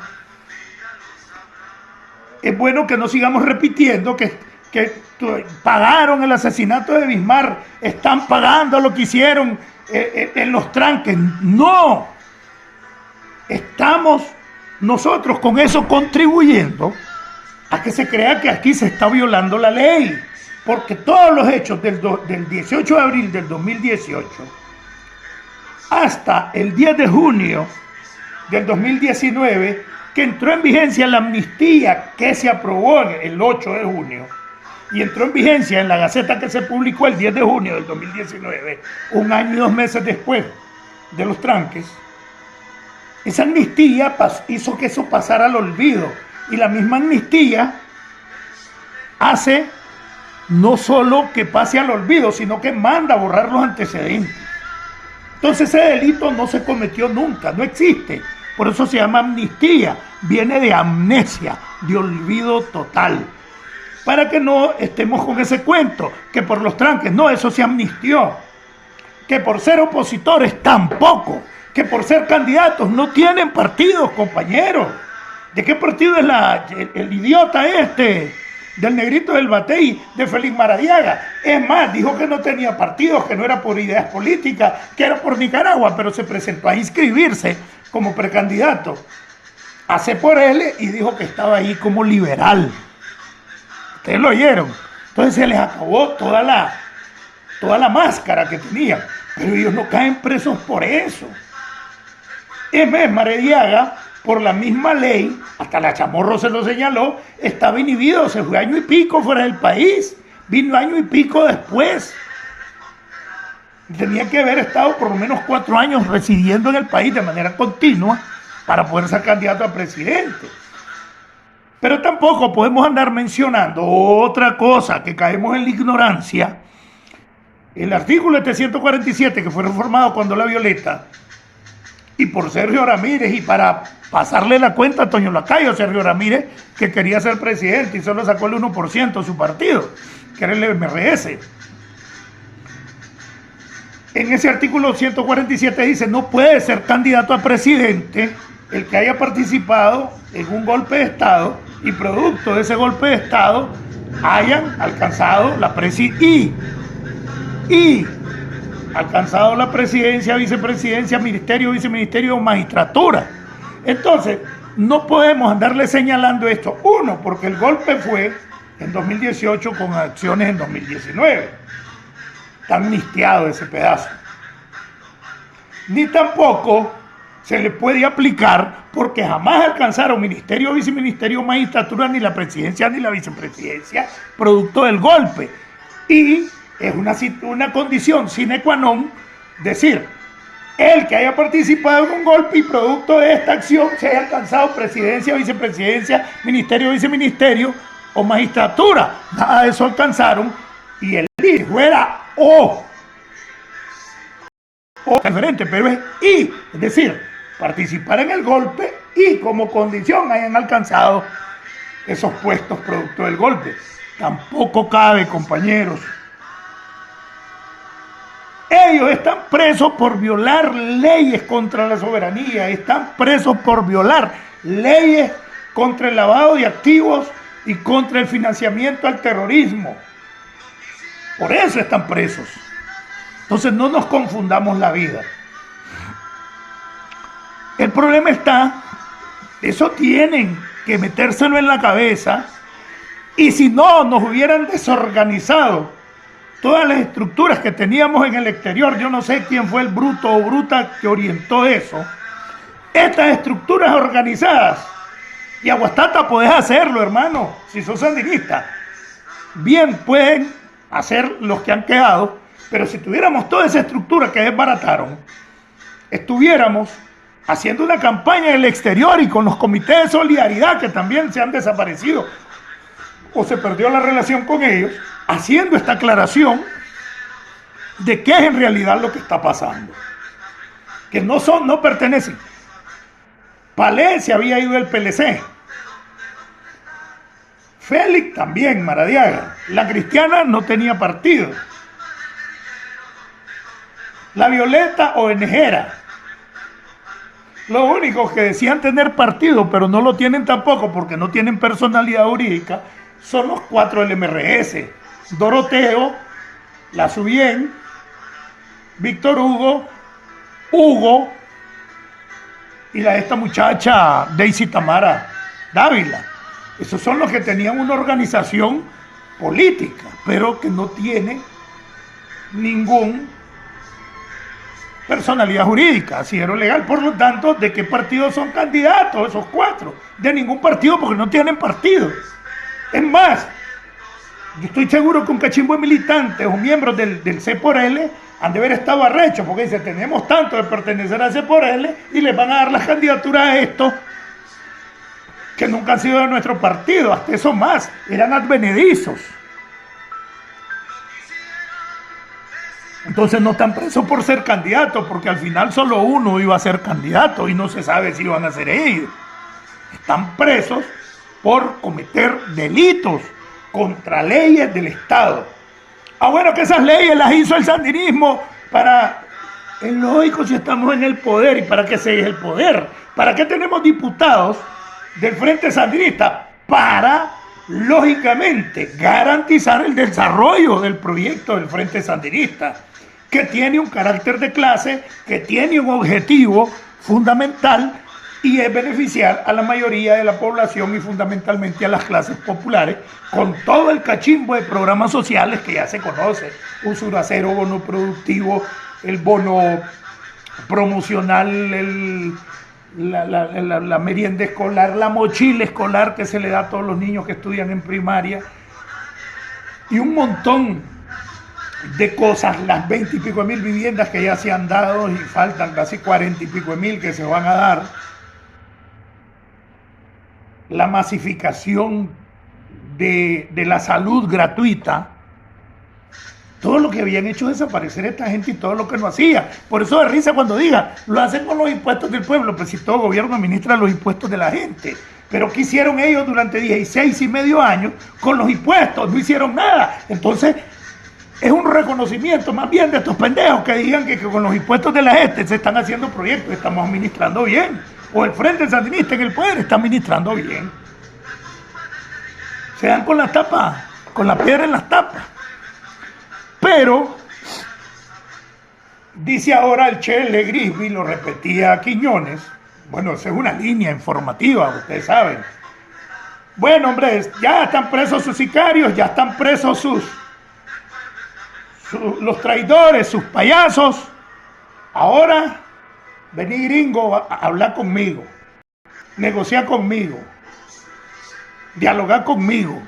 es bueno que no sigamos repitiendo que pagaron el asesinato de Bismarck, están pagando lo que hicieron en los tranques. No, estamos nosotros con eso contribuyendo a que se crea que aquí se está violando la ley, porque todos los hechos del 18 de abril del 2018 hasta el 10 de junio del 2019, que entró en vigencia la amnistía que se aprobó el 8 de junio, y entró en vigencia en la Gaceta que se publicó el 10 de junio del 2019, un año y 2 meses después de los tranques. Esa amnistía hizo que eso pasara al olvido, y la misma amnistía hace no solo que pase al olvido, sino que manda a borrar los antecedentes. Entonces ese delito no se cometió nunca, no existe. Por eso se llama amnistía, viene de amnesia, de olvido total. Para que no estemos con ese cuento, que por los tranques, no, eso se amnistió. Que por ser opositores tampoco, que por ser candidatos no tienen partidos, compañeros. ¿De qué partido es el idiota este, del negrito del Batey, de Félix Maradiaga? Es más, dijo que no tenía partidos, que no era por ideas políticas, que era por Nicaragua, pero se presentó a inscribirse como precandidato a C por L y dijo que estaba ahí como liberal. Ustedes lo oyeron. Entonces se les acabó toda la máscara que tenían, pero ellos no caen presos por eso. Es más, Maradiaga, por la misma ley, hasta la Chamorro se lo señaló, estaba inhibido, se fue año y pico fuera del país, vino año y pico después. Tenía que haber estado por lo menos 4 años residiendo en el país de manera continua para poder ser candidato a presidente. Pero tampoco podemos andar mencionando otra cosa, que caemos en la ignorancia. El artículo 147, que fue reformado cuando la Violeta, y por Sergio Ramírez, y para pasarle la cuenta a Toño Lacayo, Sergio Ramírez, que quería ser presidente y solo sacó el 1% de su partido, que era el MRS. En ese artículo 147 dice, no puede ser candidato a presidente el que haya participado en un golpe de Estado y producto de ese golpe de Estado hayan alcanzado la alcanzado la presidencia, vicepresidencia, ministerio, viceministerio o magistratura. Entonces, no podemos andarle señalando esto. Uno, porque el golpe fue en 2018 con acciones en 2019. Está amnistiado ese pedazo. Ni tampoco se le puede aplicar porque jamás alcanzaron ministerio, viceministerio, magistratura, ni la presidencia ni la vicepresidencia, producto del golpe. Y es una condición sine qua non decir, el que haya participado en un golpe y producto de esta acción se haya alcanzado presidencia, vicepresidencia, ministerio, viceministerio o magistratura. Nada de eso alcanzaron y el hijo era o diferente, pero es y, es decir, participar en el golpe y como condición hayan alcanzado esos puestos producto del golpe. Tampoco cabe, compañeros. Ellos están presos por violar leyes contra la soberanía, están presos por violar leyes contra el lavado de activos y contra el financiamiento al terrorismo. Por eso están presos. Entonces no nos confundamos la vida. El problema está, eso tienen que metérselo en la cabeza, y si no nos hubieran desorganizado todas las estructuras que teníamos en el exterior, yo no sé quién fue el bruto o bruta que orientó eso, estas estructuras organizadas, y Aguastata podés hacerlo, hermano, si sos sandinista, bien pueden hacer los que han quedado, pero si tuviéramos toda esa estructura que desbarataron, estuviéramos haciendo una campaña en el exterior y con los comités de solidaridad que también se han desaparecido o se perdió la relación con ellos, haciendo esta aclaración de qué es en realidad lo que está pasando. Que no pertenecen. Palé se había ido del PLC. Félix también, Maradiaga. La Cristiana no tenía partido. La Violeta ONGera. Los únicos que decían tener partido, pero no lo tienen tampoco porque no tienen personalidad jurídica, son los 4 del MRS. Doroteo, La Subien, Víctor Hugo y esta muchacha Daisy Tamara Dávila. Esos son los que tenían una organización política, pero que no tiene ninguna personalidad jurídica, asidero legal. Por lo tanto, ¿de qué partido son candidatos esos 4? De ningún partido, porque no tienen partido. Es más, yo estoy seguro que un cachimbo de militantes o miembros del C por L han de haber estado arrechos, porque dicen, tenemos tanto de pertenecer a C por L y les van a dar las candidaturas a estos que nunca han sido de nuestro partido, hasta eso más, eran advenedizos. Entonces no están presos por ser candidatos, porque al final solo uno iba a ser candidato y no se sabe si iban a ser ellos. Están presos por cometer delitos contra leyes del Estado. Bueno, que esas leyes las hizo el sandinismo para... Es lógico si estamos en el poder. ¿Y para qué se es el poder? ¿Para qué tenemos diputados del Frente Sandinista? Para, lógicamente, garantizar el desarrollo del proyecto del Frente Sandinista, que tiene un carácter de clase, que tiene un objetivo fundamental y es beneficiar a la mayoría de la población y fundamentalmente a las clases populares con todo el cachimbo de programas sociales que ya se conoce: usura cero, bono productivo, el bono promocional, la merienda escolar, la mochila escolar que se le da a todos los niños que estudian en primaria y un montón de cosas, las 20 y pico mil viviendas que ya se han dado y faltan casi 40 y pico mil que se van a dar, la masificación de la salud gratuita, todo lo que habían hecho desaparecer esta gente y todo lo que no hacía. Por eso de risa cuando diga, lo hacen con los impuestos del pueblo, pues si todo gobierno administra los impuestos de la gente. Pero ¿qué hicieron ellos durante 16 y medio años con los impuestos? No hicieron nada. Entonces, es un reconocimiento más bien de estos pendejos que digan que con los impuestos de la gente se están haciendo proyectos, estamos administrando bien. o el Frente Sandinista en el poder está administrando bien. Se dan con la tapa, con la piedra en las tapas. Pero, dice ahora el Che Legrisby, lo repetía Quiñones, bueno, esa es una línea informativa, ustedes saben. Bueno, hombre, ya están presos sus sicarios, ya están presos los traidores, sus payasos. Ahora, vení gringo a hablar conmigo, negociar conmigo, dialogar conmigo.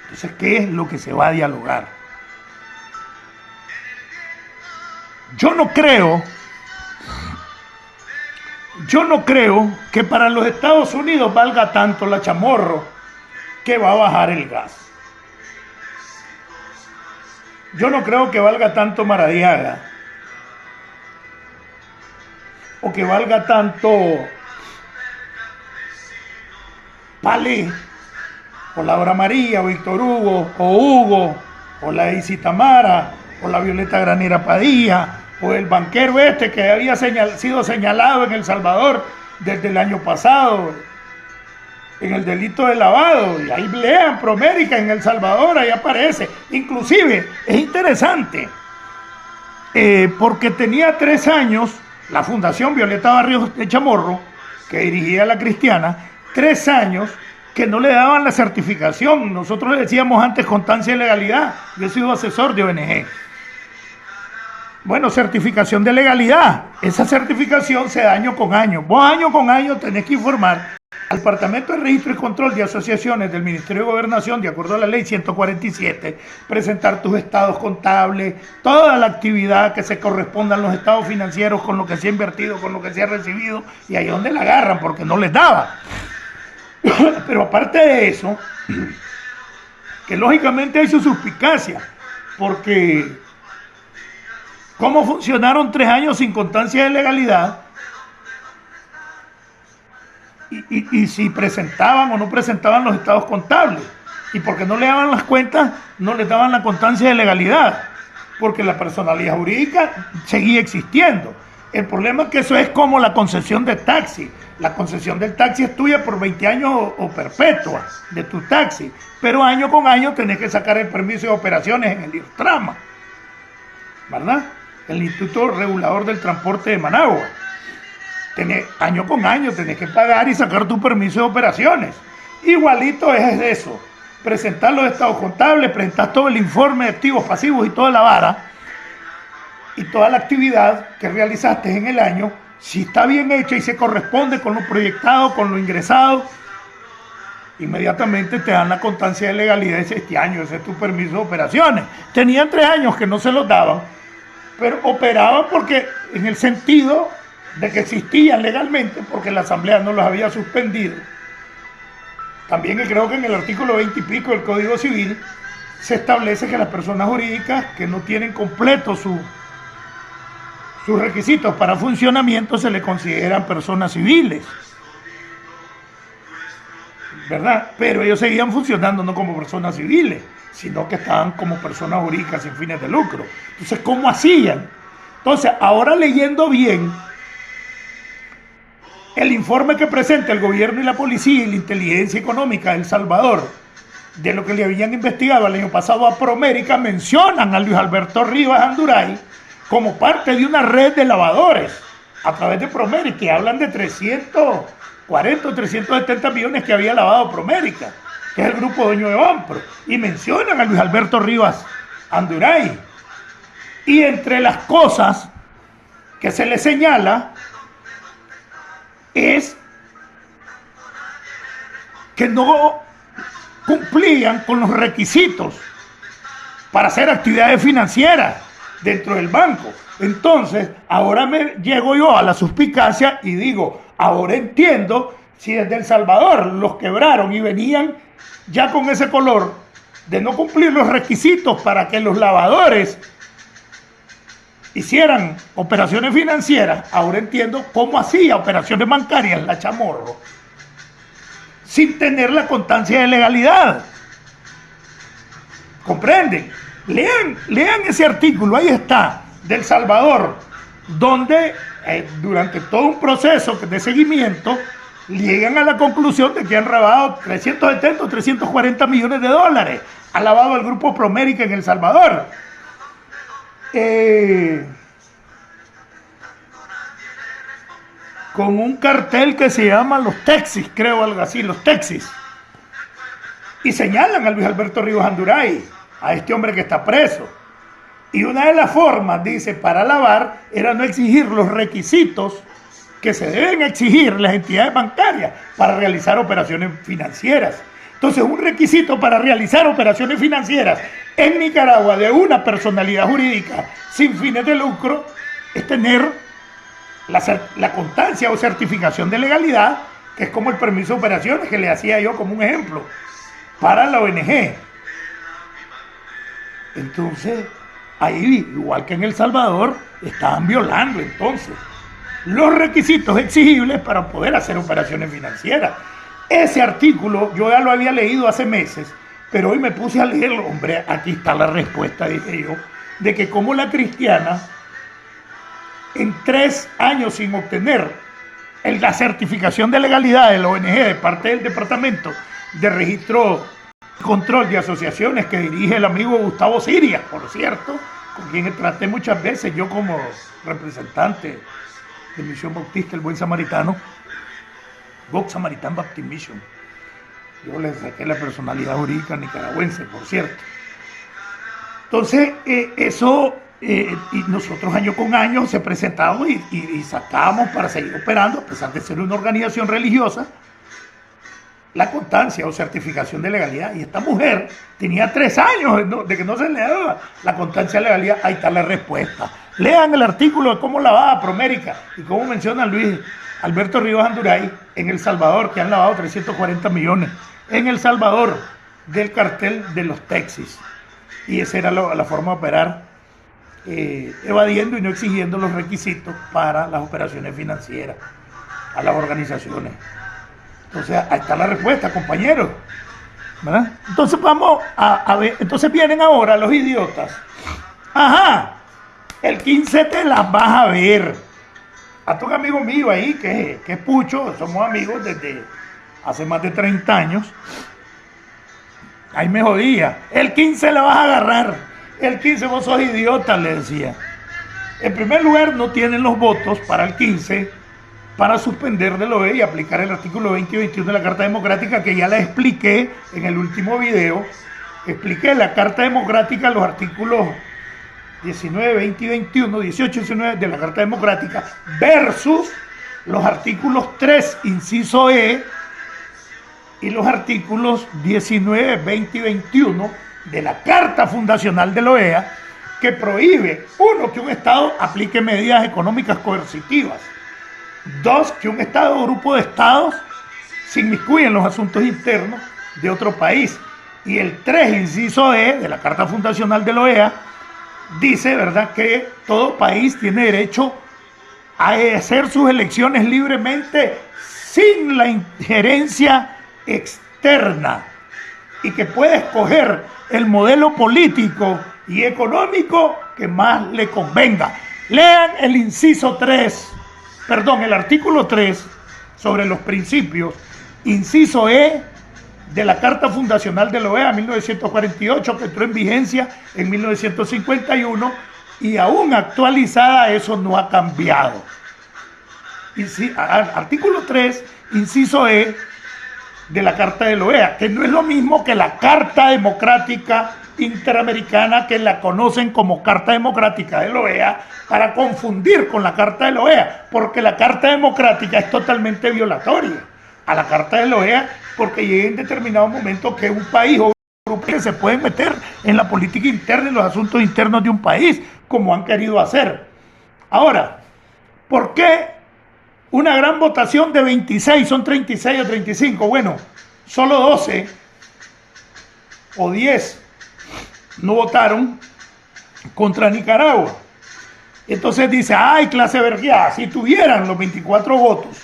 Entonces, ¿qué es lo que se va a dialogar? Yo no creo que para los Estados Unidos valga tanto la chamorro que va a bajar el gas. Yo no creo que valga tanto Maradiaga o que valga tanto Palé o Laura María o Víctor Hugo o Hugo o la Isi Tamara o la Violeta Granera Padilla o el banquero este que había sido señalado en El Salvador desde el año pasado en el delito de lavado. Y ahí lean Promérica en El Salvador, ahí aparece. Inclusive es interesante porque tenía 3 años la Fundación Violeta Barrios de Chamorro, que dirigía la Cristiana, 3 años que no le daban la certificación. Nosotros le decíamos antes constancia de legalidad. Yo he sido asesor de ONG. Bueno, certificación de legalidad. Esa certificación se da año con año. Vos año con año tenés que informar al Departamento de Registro y Control de Asociaciones del Ministerio de Gobernación, de acuerdo a la ley 147, presentar tus estados contables, toda la actividad que se corresponda a los estados financieros con lo que se ha invertido, con lo que se ha recibido, y ahí es donde la agarran, porque no les daba. Pero aparte de eso, que lógicamente hay su suspicacia, porque ¿cómo funcionaron 3 años sin constancia de legalidad? Y si presentaban o no presentaban los estados contables. Y porque no le daban las cuentas, no les daban la constancia de legalidad. Porque la personalidad jurídica seguía existiendo. El problema es que eso es como la concesión de taxi. La concesión del taxi es tuya por 20 años o perpetua de tu taxi. Pero año con año tenés que sacar el permiso de operaciones en el IRTRAMA, ¿verdad? El Instituto Regulador del Transporte de Managua. Año con año tenés que pagar y sacar tu permiso de operaciones. Igualito es eso. Presentar los estados contables, presentar todo el informe de activos, pasivos y toda la vara y toda la actividad que realizaste en el año, si está bien hecha y se corresponde con lo proyectado, con lo ingresado, inmediatamente te dan la constancia de legalidad de este año, ese es tu permiso de operaciones. Tenían 3 años que no se los daban, pero operaban porque en el sentido de que existían legalmente, porque la Asamblea no los había suspendido. También creo que en el artículo 20 y pico del Código Civil se establece que las personas jurídicas que no tienen completo sus requisitos para funcionamiento se le consideran personas civiles, ¿verdad? Pero ellos seguían funcionando no como personas civiles, sino que estaban como personas jurídicas sin fines de lucro. Entonces, ¿cómo hacían? Entonces, ahora leyendo bien el informe que presenta el gobierno y la policía y la inteligencia económica de El Salvador, de lo que le habían investigado el año pasado a Promérica, mencionan a Luis Alberto Rivas Anduray como parte de una red de lavadores a través de Promérica, que hablan de 340 o 370 millones que había lavado Promérica, que es el grupo dueño de Banpro, y mencionan a Luis Alberto Rivas Anduray. Y entre las cosas que se le señala es que no cumplían con los requisitos para hacer actividades financieras dentro del banco. Entonces, ahora me llego yo a la suspicacia y digo, ahora entiendo si desde El Salvador los quebraron y venían ya con ese color de no cumplir los requisitos para que los lavadores hicieran operaciones financieras. Ahora entiendo cómo hacía operaciones bancarias la Chamorro sin tener la constancia de legalidad. ¿Comprenden? Lean ese artículo, ahí está, del Salvador, donde durante todo un proceso de seguimiento, llegan a la conclusión de que han robado 370 o 340 millones de dólares. Ha lavado el grupo Promérica en El Salvador. Con un cartel que se llama Los Texis, creo, algo así, Los Texis. Y señalan a Luis Alberto Ríos Anduray, a este hombre que está preso. Y una de las formas, dice, para lavar era no exigir los requisitos que se deben exigir las entidades bancarias para realizar operaciones financieras. Entonces, un requisito para realizar operaciones financieras en Nicaragua de una personalidad jurídica sin fines de lucro es tener la constancia o certificación de legalidad, que es como el permiso de operaciones que le hacía yo como un ejemplo para la ONG. Entonces, ahí, igual que en El Salvador, estaban violando entonces los requisitos exigibles para poder hacer operaciones financieras. Ese artículo yo ya lo había leído hace meses, pero hoy me puse a leerlo. Hombre, aquí está la respuesta, dije yo, de que como la cristiana, en 3 años sin obtener la certificación de legalidad de la ONG de parte del Departamento de Registro y Control de Asociaciones que dirige el amigo Gustavo Siria, por cierto, con quien traté muchas veces yo como representante de Misión Bautista, el Buen Samaritano, Good Samaritan Baptist Mission. Yo le saqué la personalidad jurídica nicaragüense, por cierto. Entonces, y nosotros año con año se presentamos y sacábamos para seguir operando, a pesar de ser una organización religiosa, la constancia o certificación de legalidad. Y esta mujer tenía 3 años de que no se le daba la constancia de legalidad. Ahí está la respuesta. Lean el artículo de cómo lavaba Promérica y cómo menciona Luis Alberto Ríos Anduray en El Salvador, que han lavado 340 millones en El Salvador del cartel de Los Texis. Y esa era la forma de operar, evadiendo y no exigiendo los requisitos para las operaciones financieras a las organizaciones. Entonces, ahí está la respuesta, compañeros, ¿verdad? Entonces vamos a ver, entonces vienen ahora los idiotas. Ajá, el 15 te las vas a ver. Hasta un amigo mío ahí, que es Pucho, somos amigos desde hace más de 30 años. Ahí me jodía. El 15 la vas a agarrar. El 15 vos sos idiota, le decía. En primer lugar, no tienen los votos para el 15 para suspender de la OEA y aplicar el artículo 20 y 21 de la Carta Democrática, que ya la expliqué en el último video. Expliqué la Carta Democrática, los artículos 19, 20 y 21, 18 y 19 de la Carta Democrática, versus los artículos 3, inciso E, y los artículos 19, 20 y 21 de la Carta Fundacional de la OEA, que prohíbe, 1, que un Estado aplique medidas económicas coercitivas; 2, que un Estado o grupo de Estados se inmiscuya en los asuntos internos de otro país. Y el 3, inciso E, de la Carta Fundacional de la OEA, dice, ¿verdad?, que todo país tiene derecho a hacer sus elecciones libremente sin la injerencia externa y que puede escoger el modelo político y económico que más le convenga. Lean el inciso 3, el artículo 3 sobre los principios, inciso E de la Carta Fundacional de la OEA 1948, que entró en vigencia en 1951 y aún actualizada, eso no ha cambiado. Artículo 3, inciso E de la Carta de la OEA, que no es lo mismo que la Carta Democrática Interamericana, que la conocen como Carta Democrática de la OEA, para confundir con la Carta de la OEA, porque la Carta Democrática es totalmente violatoria a la Carta de la OEA, porque llega en determinado momento que un país o un grupo que se pueden meter en la política interna y los asuntos internos de un país, como han querido hacer. Ahora, ¿por qué una gran votación de 26, son 36 o 35? Bueno, solo 12 o 10 no votaron contra Nicaragua. Entonces dice, ay, clase vergueada, si tuvieran los 24 votos,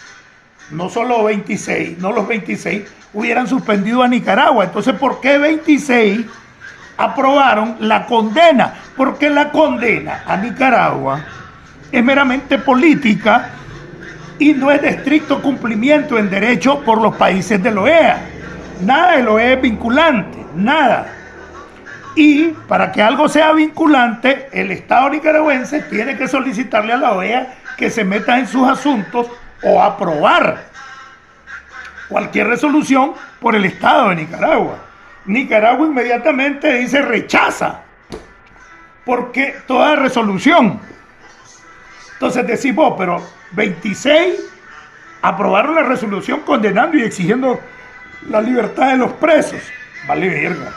no solo 26, no los 26, hubieran suspendido a Nicaragua. Entonces, ¿por qué 26 aprobaron la condena? Porque la condena a Nicaragua es meramente política y no es de estricto cumplimiento en derecho por los países de la OEA. Nada de la OEA es vinculante, nada. Y para que algo sea vinculante, el Estado nicaragüense tiene que solicitarle a la OEA que se meta en sus asuntos o aprobar cualquier resolución por el Estado de Nicaragua. Nicaragua inmediatamente dice rechaza, porque toda resolución. Entonces decís vos, pero 26 aprobaron la resolución condenando y exigiendo la libertad de los presos. Vale verga.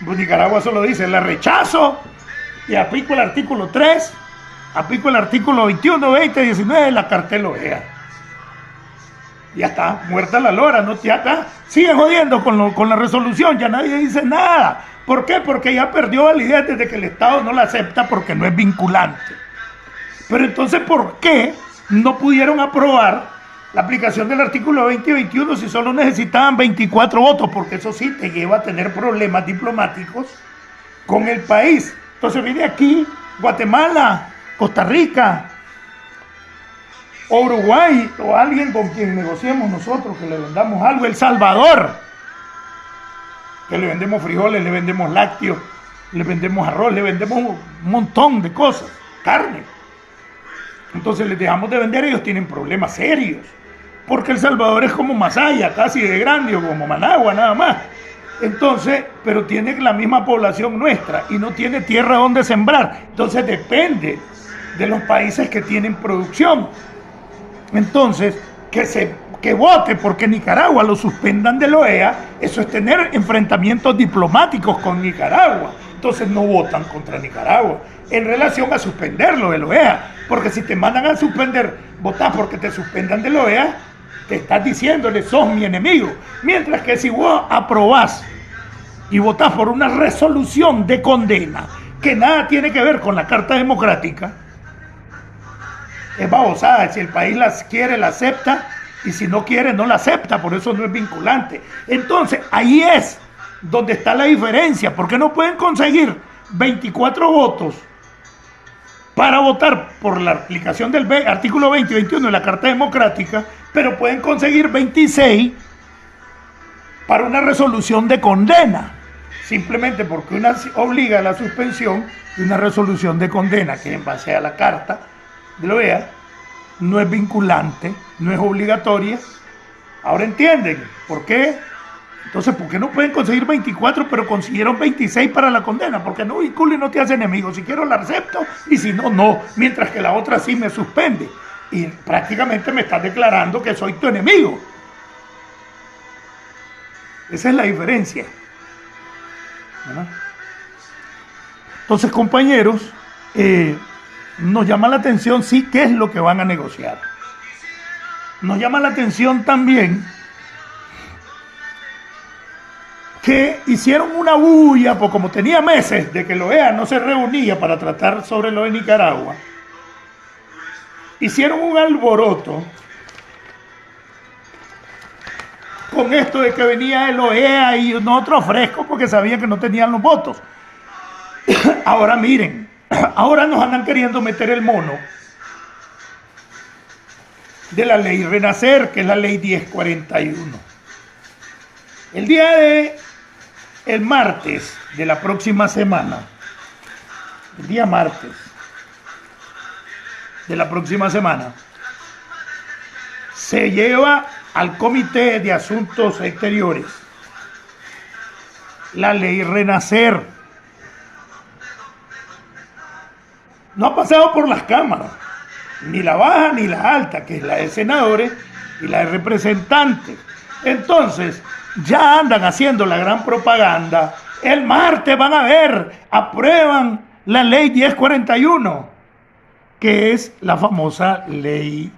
Pues Nicaragua solo dice, la rechazo y aplico el artículo 3, aplico el artículo 21, 20, 19 de la cartel OEA. Ya está, muerta la lora, ¿no? Ya está, siguen jodiendo con la resolución, ya nadie dice nada. ¿Por qué? Porque ya perdió validez desde que el Estado no la acepta porque no es vinculante. Pero entonces, ¿por qué no pudieron aprobar la aplicación del artículo 20 y 21 si solo necesitaban 24 votos? Porque eso sí te lleva a tener problemas diplomáticos con el país. Entonces viene aquí Guatemala, Costa Rica, o Uruguay, o alguien con quien negociemos nosotros, que le vendamos algo, El Salvador, que le vendemos frijoles, le vendemos lácteos, le vendemos arroz, le vendemos un montón de cosas, carne. Entonces les dejamos de vender, ellos tienen problemas serios, porque El Salvador es como Masaya, casi de grande, o como Managua nada más. Entonces, pero tiene la misma población nuestra y no tiene tierra donde sembrar. Entonces depende de los países que tienen producción. Entonces, que vote porque Nicaragua lo suspendan de la OEA, eso es tener enfrentamientos diplomáticos con Nicaragua. Entonces no votan contra Nicaragua en relación a suspenderlo de la OEA, porque si te mandan a suspender, votás porque te suspendan de la OEA, te estás diciéndole, sos mi enemigo. Mientras que si vos aprobás y votás por una resolución de condena que nada tiene que ver con la Carta Democrática, es babosada. Si el país la quiere, la acepta, y si no quiere, no la acepta. Por eso no es vinculante. Entonces, ahí es donde está la diferencia. Porque no pueden conseguir 24 votos para votar por la aplicación del artículo 20 y 21 de la Carta Democrática, pero pueden conseguir 26 para una resolución de condena. Simplemente porque una obliga a la suspensión de una resolución de condena, que en base a la Carta de la OEA no es vinculante, no es obligatoria. Ahora entienden por qué. Entonces, ¿por qué no pueden conseguir 24 pero consiguieron 26 para la condena? Porque no vincula y no te hace enemigo. Si quiero la acepto y si no, no. Mientras que la otra sí me suspende. Y prácticamente me estás declarando que soy tu enemigo. Esa es la diferencia. ¿Verdad? Entonces, compañeros, nos llama la atención, sí, qué es lo que van a negociar. Nos llama la atención también que hicieron una bulla, pues como tenía meses de que la OEA no se reunía para tratar sobre lo de Nicaragua, hicieron un alboroto con esto de que venía el OEA y nosotros frescos porque sabían que no tenían los votos. Ahora miren, ahora nos andan queriendo meter el mono de la ley Renacer, que es la ley 1041. El martes de la próxima semana, el día martes de la próxima semana, se lleva al Comité de Asuntos Exteriores la ley Renacer. No ha pasado por las cámaras, ni la baja ni la alta, que es la de senadores y la de representantes. Entonces, ya andan haciendo la gran propaganda. El martes van a ver, aprueban la ley 1041, que es la famosa ley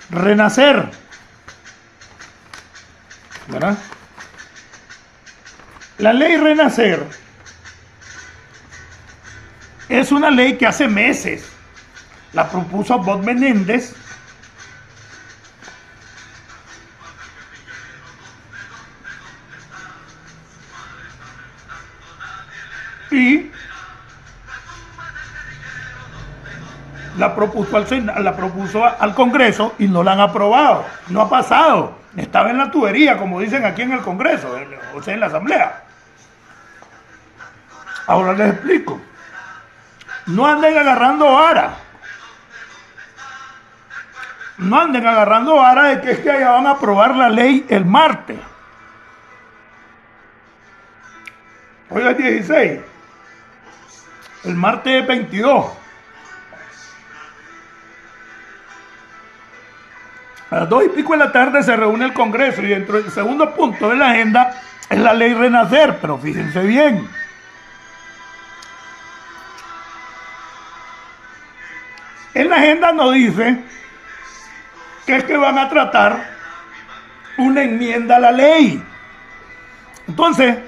Renacer. ¿Verdad? La ley Renacer es una ley que hace meses la propuso Bob Menéndez y la propuso al Congreso y no la han aprobado. No ha pasado. Estaba en la tubería, como dicen aquí en el Congreso, o sea, en la Asamblea. Ahora les explico. No anden agarrando vara. No anden agarrando vara de que es que allá van a aprobar la ley el martes. Hoy es 16. El martes es 22. A las 2:00 de la tarde se reúne el Congreso y dentro del segundo punto de la agenda es la ley Renacer, pero fíjense bien. En la agenda no dice que es que van a tratar una enmienda a la ley. Entonces,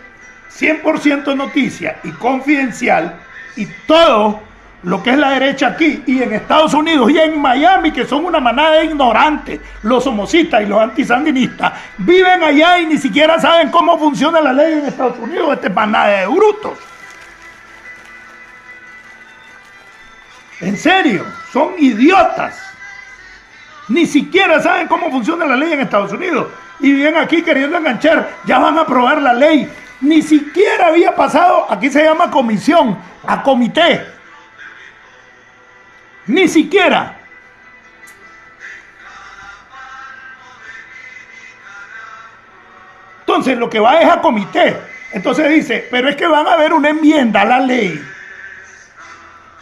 100% noticia y confidencial, y todo lo que es la derecha aquí y en Estados Unidos y en Miami, que son una manada de ignorantes, los somocistas y los antisandinistas, viven allá y ni siquiera saben cómo funciona la ley en Estados Unidos. Esta manada de brutos. En serio, son idiotas. Ni siquiera saben cómo funciona la ley en Estados Unidos. Y viven aquí queriendo enganchar. Ya van a aprobar la ley. Ni siquiera había pasado, aquí se llama comisión, a comité. Ni siquiera. Entonces lo que va es a comité. Entonces dice, pero es que van a haber una enmienda a la ley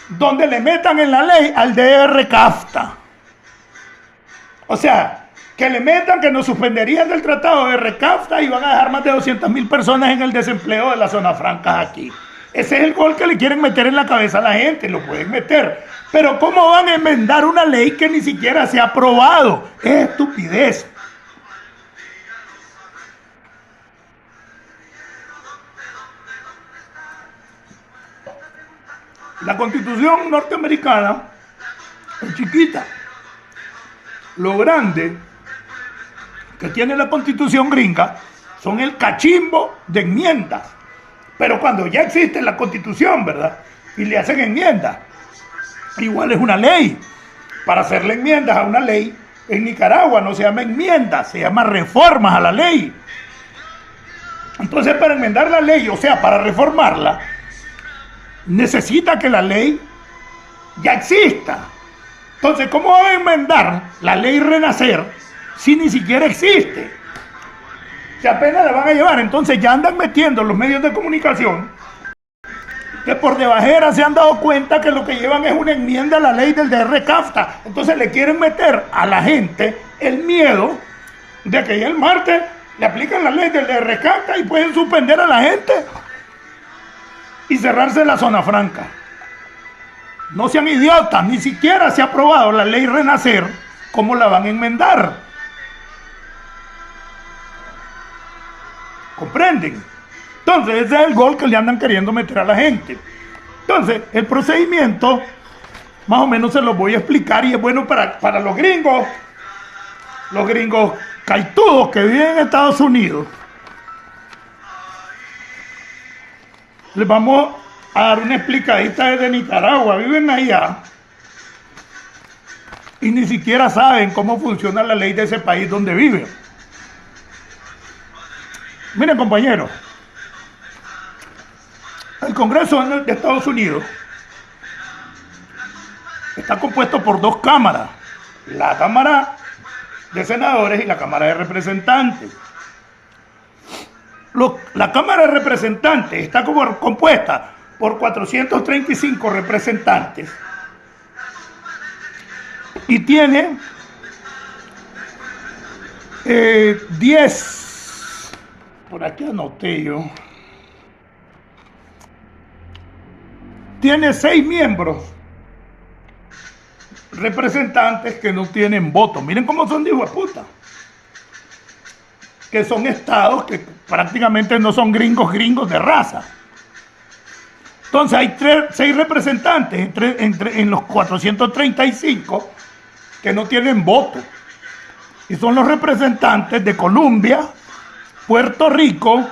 donde le metan en la ley al DR CAFTA. O sea, que le metan que nos suspenderían del tratado de RCAFTA y van a dejar más de 200,000 personas en el desempleo de las zonas francas aquí. Ese es el gol que le quieren meter en la cabeza a la gente, lo pueden meter. Pero ¿cómo van a enmendar una ley que ni siquiera se ha aprobado? Es estupidez. La Constitución norteamericana es chiquita. Lo grande que tiene la Constitución gringa son el cachimbo de enmiendas. Pero cuando ya existe la Constitución, ¿verdad? Y le hacen enmiendas, igual es una ley. Para hacerle enmiendas a una ley, en Nicaragua no se llama enmiendas, se llama reformas a la ley. Entonces, para enmendar la ley, o sea, para reformarla, necesita que la ley ya exista. Entonces, ¿cómo van a enmendar la ley Renacer si ni siquiera existe? Si apenas la van a llevar. Entonces ya andan metiendo los medios de comunicación que por debajera se han dado cuenta que lo que llevan es una enmienda a la ley del DR CAFTA. Entonces le quieren meter a la gente el miedo de que ya el martes le aplican la ley del DR CAFTA y pueden suspender a la gente y cerrarse la zona franca. No sean idiotas, ni siquiera se ha aprobado la ley Renacer. ¿Cómo la van a enmendar? ¿Comprenden? Entonces ese es el gol que le andan queriendo meter a la gente. Entonces el procedimiento más o menos se los voy a explicar y es bueno para los gringos caitudos que viven en Estados Unidos. Les vamos a dar una explicadita desde Nicaragua. Viven allá y ni siquiera saben cómo funciona la ley de ese país donde viven. Miren, compañeros, el Congreso de Estados Unidos está compuesto por dos cámaras, la Cámara de Senadores y la Cámara de Representantes. La Cámara de Representantes está compuesta por 435 representantes y tiene 10, por aquí anoté yo, tiene 6 miembros representantes que no tienen voto. Miren cómo son de hijueputa, que son estados que prácticamente no son gringos de raza. Entonces hay 6 representantes en los 435 que no tienen voto. Y son los representantes de Colombia, Puerto Rico,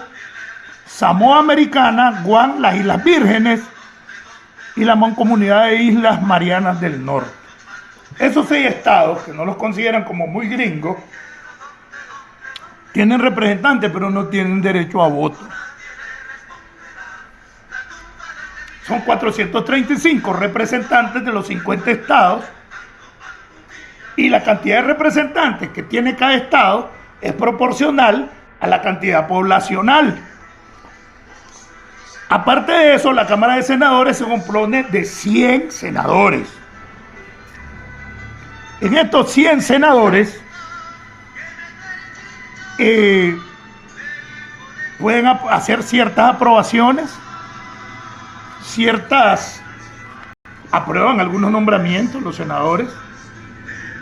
Samoa Americana, Guam, las Islas Vírgenes y la Mancomunidad de Islas Marianas del Norte. Esos 6 estados, que no los consideran como muy gringos, tienen representantes, pero no tienen derecho a voto. Son 435 representantes de los 50 estados, y la cantidad de representantes que tiene cada estado es proporcional a la cantidad poblacional. Aparte de eso, la Cámara de Senadores se compone de 100 senadores. En estos 100 senadores pueden hacer ciertas aprobaciones, aprueban algunos nombramientos los senadores.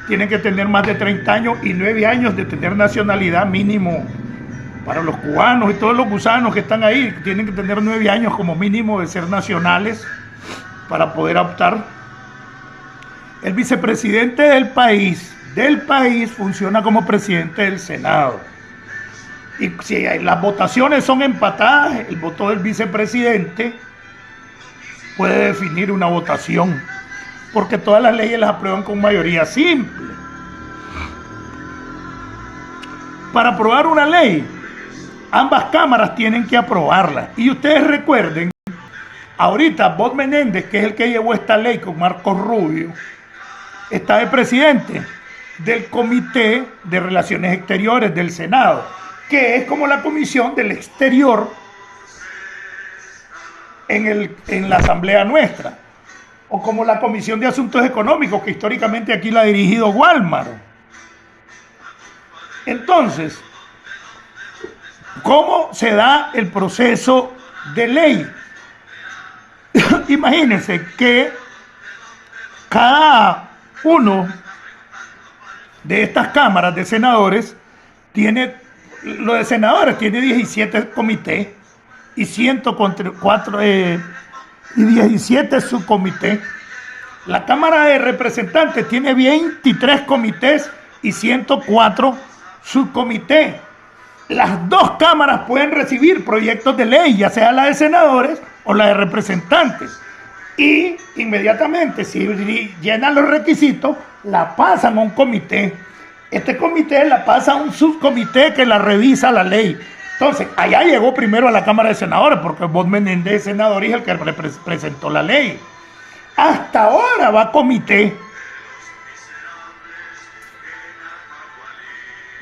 Tienen que tener más de 30 años y 9 años de tener nacionalidad mínimo para los cubanos y todos los gusanos que están ahí. Tienen que tener 9 años como mínimo de ser nacionales para poder optar. El vicepresidente del país funciona como presidente del Senado. Y si las votaciones son empatadas, el voto del vicepresidente puede definir una votación, porque todas las leyes las aprueban con mayoría simple. Para aprobar una ley, ambas cámaras tienen que aprobarla. Y ustedes recuerden, ahorita Bob Menéndez, que es el que llevó esta ley con Marco Rubio, está de presidente del Comité de Relaciones Exteriores del Senado, que es como la Comisión del Exterior en la Asamblea nuestra, o como la Comisión de Asuntos Económicos, que históricamente aquí la ha dirigido Guálmaro. Entonces, ¿cómo se da el proceso de ley? Imagínense que cada uno de estas cámaras de senadores tiene 17 comités y 17 subcomités. La Cámara de Representantes tiene 23 comités y 104 subcomités. Las dos cámaras pueden recibir proyectos de ley, ya sea la de senadores o la de representantes. Y inmediatamente, si llenan los requisitos, la pasan a un comité. Este comité la pasa a un subcomité que la revisa la ley. Entonces, allá llegó primero a la Cámara de Senadores, porque Bob Menéndez es senador y es el que presentó la ley. Hasta ahora va a comité.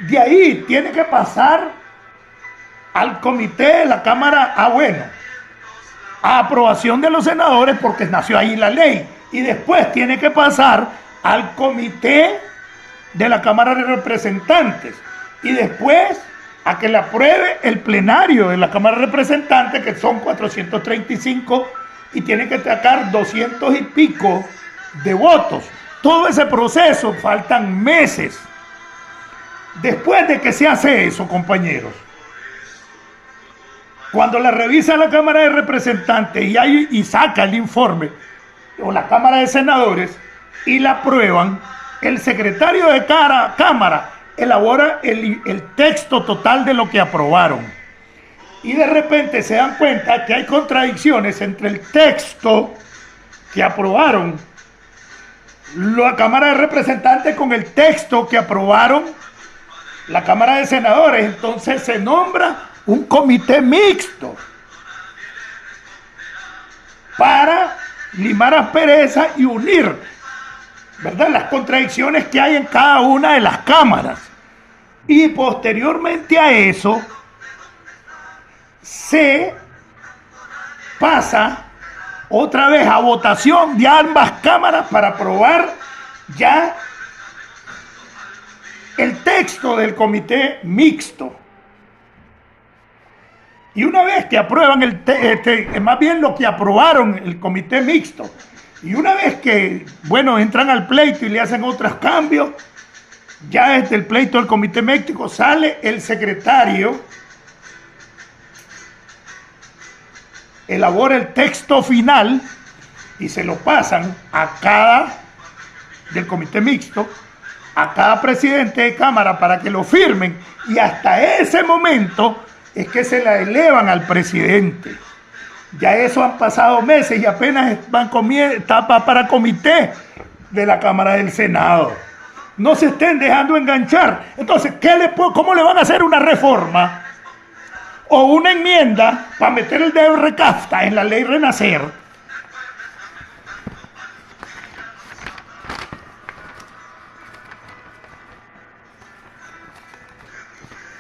De ahí tiene que pasar al comité de la Cámara, a aprobación de los senadores, porque nació ahí la ley. Y después tiene que pasar al comité de la Cámara de Representantes. Y después a que la apruebe el plenario de la Cámara de Representantes, que son 435, y tiene que sacar 200 y pico de votos. Todo ese proceso faltan meses. Después de que se hace eso, compañeros, cuando la revisa la Cámara de Representantes y saca el informe, o la Cámara de Senadores, y la aprueban, el secretario de cada Cámara elabora el texto total de lo que aprobaron. Y de repente se dan cuenta que hay contradicciones entre el texto que aprobaron la Cámara de Representantes con el texto que aprobaron la Cámara de Senadores. Entonces se nombra un comité mixto para limar asperezas y unir, ¿verdad?, las contradicciones que hay en cada una de las cámaras. Y posteriormente a eso se pasa otra vez a votación de ambas cámaras para aprobar ya el texto del comité mixto. Y una vez que aprueban más bien lo que aprobaron el comité mixto, y una vez que, entran al pleito y le hacen otros cambios, ya desde el pleito del comité mixto sale el secretario, elabora el texto final y se lo pasan del comité mixto, a cada presidente de cámara para que lo firmen, y hasta ese momento es que se la elevan al presidente. Ya eso han pasado meses y apenas está para comité. de la Cámara del Senado. No se estén dejando enganchar. Entonces, ¿cómo le van a hacer una reforma o una enmienda para meter el dedo recafta en la ley Renacer?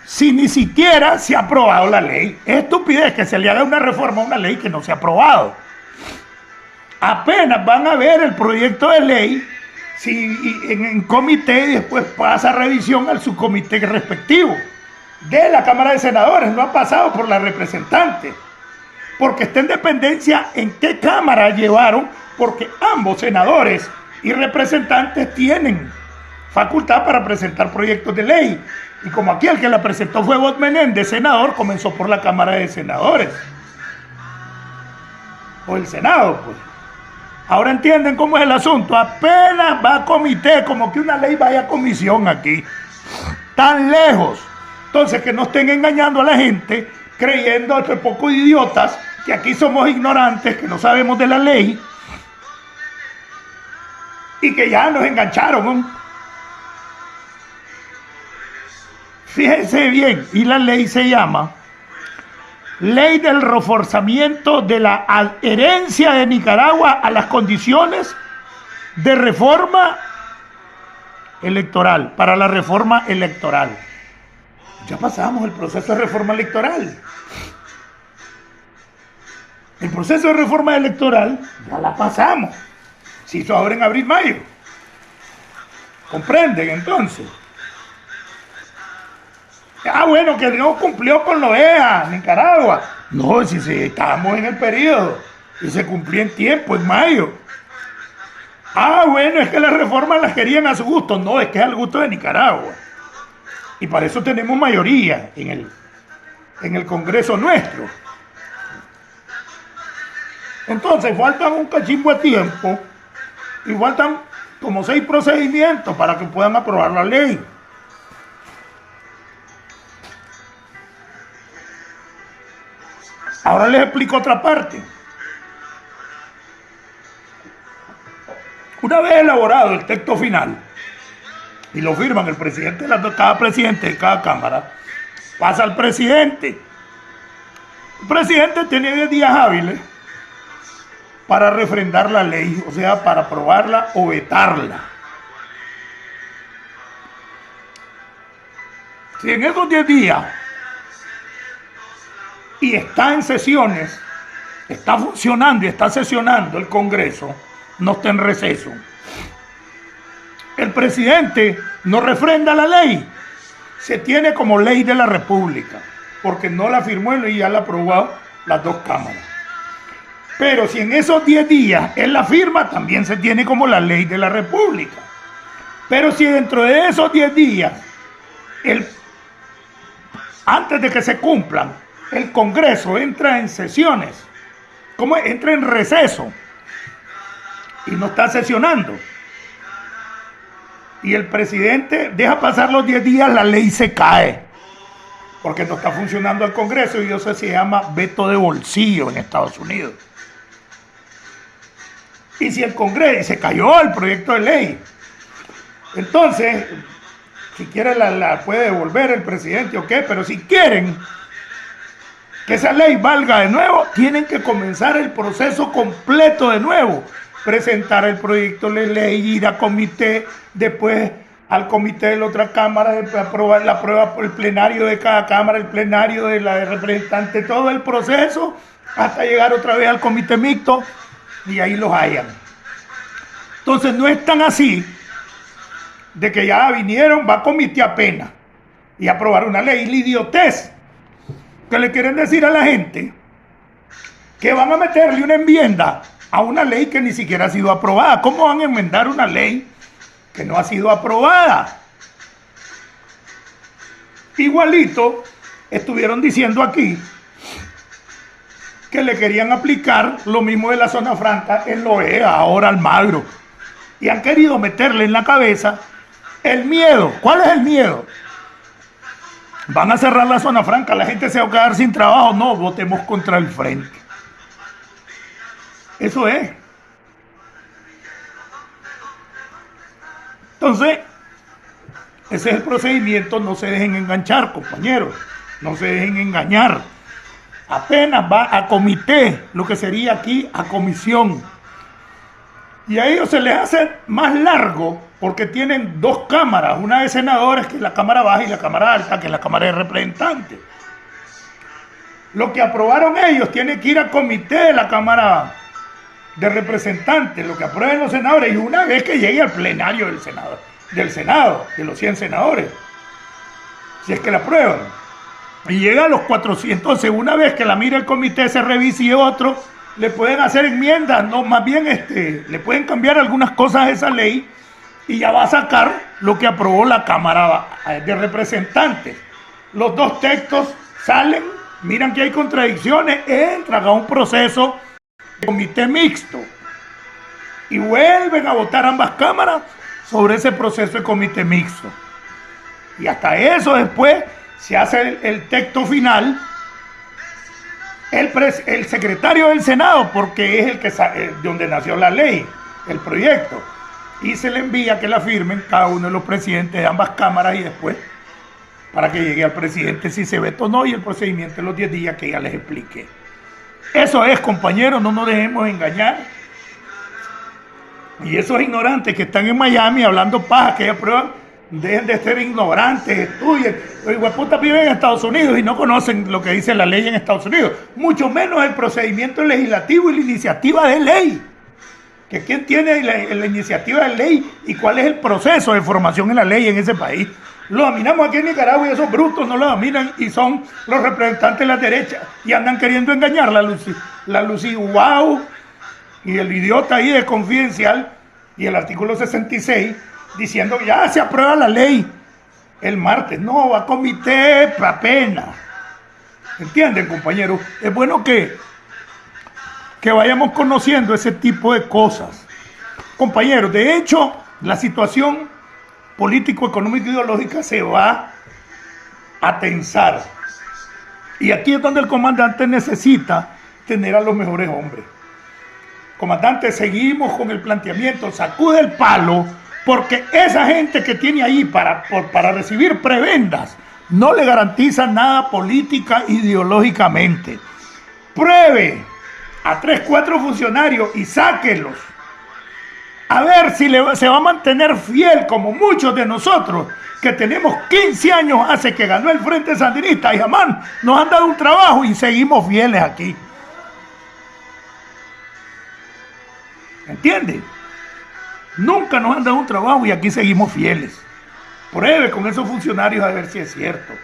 Si ni siquiera se ha aprobado la ley. Es estupidez que se le haga una reforma a una ley que no se ha aprobado. Apenas van a ver el proyecto de ley en comité y después pasa a revisión al subcomité respectivo de la Cámara de Senadores. No ha pasado por la representante, porque está en dependencia en qué Cámara llevaron, porque ambos senadores y representantes tienen facultad para presentar proyectos de ley. Y como aquí el que la presentó fue Bob Menéndez, senador, comenzó por la Cámara de Senadores. O el Senado, pues. Ahora entienden cómo es el asunto. Apenas va a comité, como que una ley vaya a comisión aquí. Tan lejos. Entonces, que no estén engañando a la gente, creyendo a este poco idiotas, que aquí somos ignorantes, que no sabemos de la ley, y que ya nos engancharon, ¿no? Fíjense bien, y la ley se llama Ley del Reforzamiento de la Adherencia de Nicaragua a las Condiciones de Reforma Electoral, para la reforma electoral. Ya pasamos el proceso de reforma electoral. El proceso de reforma electoral ya la pasamos. Se hizo ahora en abril-mayo. ¿Comprenden entonces? Bueno, que no cumplió con lo EA, Nicaragua. No, si estábamos en el periodo y se cumplió en tiempo, en mayo. Bueno, es que las reformas las querían a su gusto. No, es que es al gusto de Nicaragua. Y para eso tenemos mayoría en el Congreso nuestro. Entonces, faltan un cachimbo de tiempo y faltan como 6 procedimientos para que puedan aprobar la ley. Ahora les explico otra parte. Una vez elaborado el texto final y lo firman el presidente cada presidente de cada cámara, pasa al presidente. El presidente tiene 10 días hábiles para refrendar la ley, o sea, para aprobarla o vetarla. Si en esos 10 días y está en sesiones, está funcionando y está sesionando el Congreso, no está en receso, el presidente no refrenda la ley, se tiene como ley de la República, porque no la firmó y ya la aprobó las 2 cámaras. Pero si en esos 10 días él la firma, también se tiene como la ley de la República. Pero si dentro de esos 10 días, antes de que se cumplan, el Congreso entra en sesiones, como entra en receso y no está sesionando, y el presidente deja pasar los 10 días, la ley se cae, porque no está funcionando el Congreso, y eso se llama veto de bolsillo en Estados Unidos. Y si el Congreso, se cayó el proyecto de ley, entonces, si quiere la puede devolver el presidente o qué, pero si quieren que esa ley valga de nuevo, tienen que comenzar el proceso completo de nuevo. Presentar el proyecto de ley, ir a comité, después al comité de la otra cámara, aprobar la prueba por el plenario de cada cámara, el plenario de la representante, todo el proceso, hasta llegar otra vez al comité mixto, y ahí los hallan. Entonces no es tan así, de que ya vinieron, va a comité apenas, y aprobar una ley, la idiotez que le quieren decir a la gente que van a meterle una enmienda a una ley que ni siquiera ha sido aprobada. ¿Cómo van a enmendar una ley que no ha sido aprobada? Igualito estuvieron diciendo aquí que le querían aplicar lo mismo de la zona franca en Loea, ahora Almagro, y han querido meterle en la cabeza el miedo. ¿Cuál es el miedo? Van a cerrar la zona franca, la gente se va a quedar sin trabajo. No, votemos contra el frente. Eso es. Entonces, ese es el procedimiento, no se dejen enganchar, compañeros, no se dejen engañar. Apenas va a comité, lo que sería aquí a comisión. Y a ellos se les hace más largo porque tienen dos cámaras, una de senadores, que es la Cámara Baja, y la Cámara Alta, que es la Cámara de Representantes. Lo que aprobaron ellos tiene que ir a comité de la Cámara de Representantes, lo que aprueben los senadores, y una vez que llegue al plenario del Senado, de los 100 senadores, si es que la aprueban, y llega a los 400, entonces una vez que la mire el comité, se revise y otro, le pueden hacer enmiendas, no, más bien le pueden cambiar algunas cosas a esa ley y ya va a sacar lo que aprobó la Cámara de Representantes. Los dos textos salen, miran que hay contradicciones, entran a un proceso de comité mixto y vuelven a votar ambas cámaras sobre ese proceso de comité mixto. Y hasta eso después se hace el texto final. El secretario del Senado, porque es el que de donde nació la ley, el proyecto, y se le envía que la firmen cada uno de los presidentes de ambas cámaras y después para que llegue al presidente si se vetó o no, y el procedimiento de los 10 días que ya les expliqué. Eso es, compañeros, no nos dejemos engañar. Y esos ignorantes que están en Miami hablando paja, que aprueban, dejen de ser ignorantes, estudien. Los hijueputas viven en Estados Unidos y no conocen lo que dice la ley en Estados Unidos, mucho menos el procedimiento legislativo y la iniciativa de ley. Que quién tiene la iniciativa de ley y cuál es el proceso de formación en la ley en ese país. Lo dominamos aquí en Nicaragua y esos brutos no lo dominan y son los representantes de la derecha y andan queriendo engañar la Lucy Wow y el idiota ahí de Confidencial y el artículo 66 diciendo que ya se aprueba la ley el martes. No, va a comité apenas. ¿Entienden, compañeros? Es bueno que vayamos conociendo ese tipo de cosas. Compañeros, de hecho, la situación político, económica, ideológica se va a tensar. Y aquí es donde el comandante necesita tener a los mejores hombres. Comandante, seguimos con el planteamiento, sacude el palo, porque esa gente que tiene ahí para recibir prebendas no le garantiza nada política, ideológicamente. Pruebe a 3, 4 funcionarios y sáquelos. A ver si se va a mantener fiel, como muchos de nosotros, que tenemos 15 años hace que ganó el Frente Sandinista y jamás nos han dado un trabajo y seguimos fieles aquí. ¿Entiende? Nunca nos han dado un trabajo y aquí seguimos fieles. Pruebe con esos funcionarios a ver si es cierto.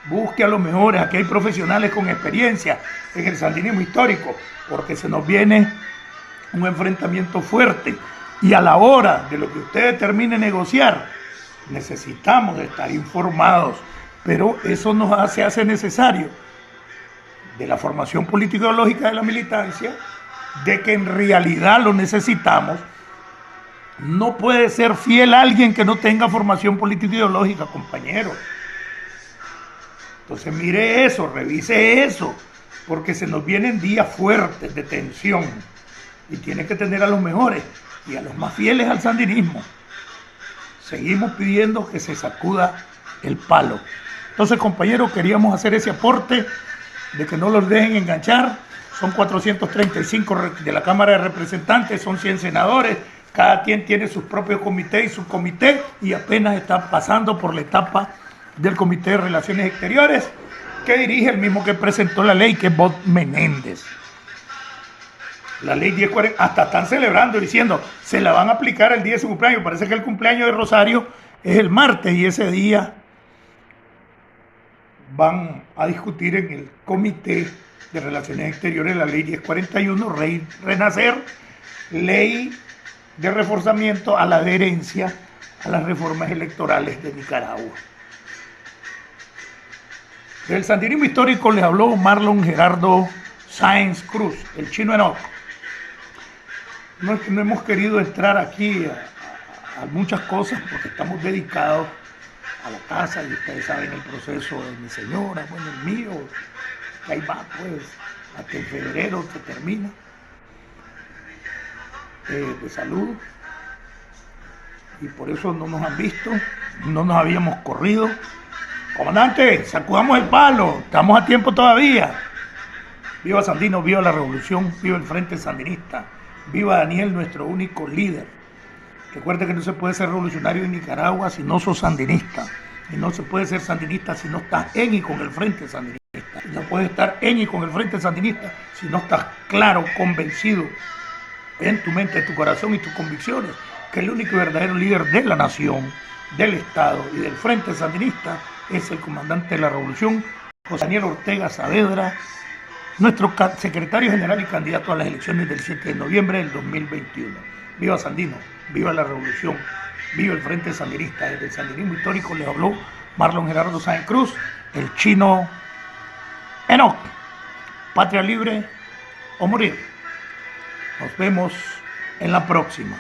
Busque a los mejores. Aquí hay profesionales con experiencia en el sandinismo histórico, porque se nos viene un enfrentamiento fuerte. Y a la hora de lo que usted determine negociar, necesitamos estar informados. Pero eso se hace necesario de la formación político-ideológica de la militancia, de que en realidad lo necesitamos. No puede ser fiel a alguien que no tenga formación político-ideológica, compañero. Entonces mire eso, revise eso, porque se nos vienen días fuertes de tensión y tiene que tener a los mejores y a los más fieles al sandinismo. Seguimos pidiendo que se sacuda el palo. Entonces, compañeros, queríamos hacer ese aporte de que no los dejen enganchar. Son 435 de la Cámara de Representantes, son 100 senadores. Cada quien tiene sus propios comités y subcomités y apenas están pasando por la etapa del Comité de Relaciones Exteriores, que dirige el mismo que presentó la ley, que es Bob Menéndez. La ley 1040, hasta están celebrando diciendo, se la van a aplicar el día de su cumpleaños. Parece que el cumpleaños de Rosario es el martes y ese día van a discutir en el Comité de Relaciones Exteriores la ley 1041, Renacer, ley de reforzamiento a la adherencia a las reformas electorales de Nicaragua. Del sandinismo histórico les habló Marlon Gerardo Sáenz Cruz, el chino Enoch. No es que no hemos querido entrar aquí a muchas cosas porque estamos dedicados a la casa y ustedes saben el proceso de mi señora, bueno, el mío, que ahí va pues, hasta en febrero se termina, de salud. y por eso no nos han visto, no nos habíamos corrido. Comandante, sacudamos el palo, estamos a tiempo todavía. Viva Sandino, viva la revolución, viva el Frente Sandinista, viva Daniel, nuestro único líder. Recuerde que no se puede ser revolucionario en Nicaragua si no sos sandinista, y no se puede ser sandinista si no estás en y con el Frente Sandinista. Y no puedes estar en y con el Frente Sandinista si no estás claro, convencido en tu mente, en tu corazón y tus convicciones que el único y verdadero líder de la nación, del Estado y del Frente Sandinista es el comandante de la revolución, José Daniel Ortega Saavedra, nuestro secretario general y candidato a las elecciones del 7 de noviembre del 2021. Viva Sandino, viva la revolución, viva el Frente Sandinista. Desde el sandinismo histórico les habló Marlon Gerardo Sáenz Cruz, el chino Enoch. Patria libre o morir. Nos vemos en la próxima.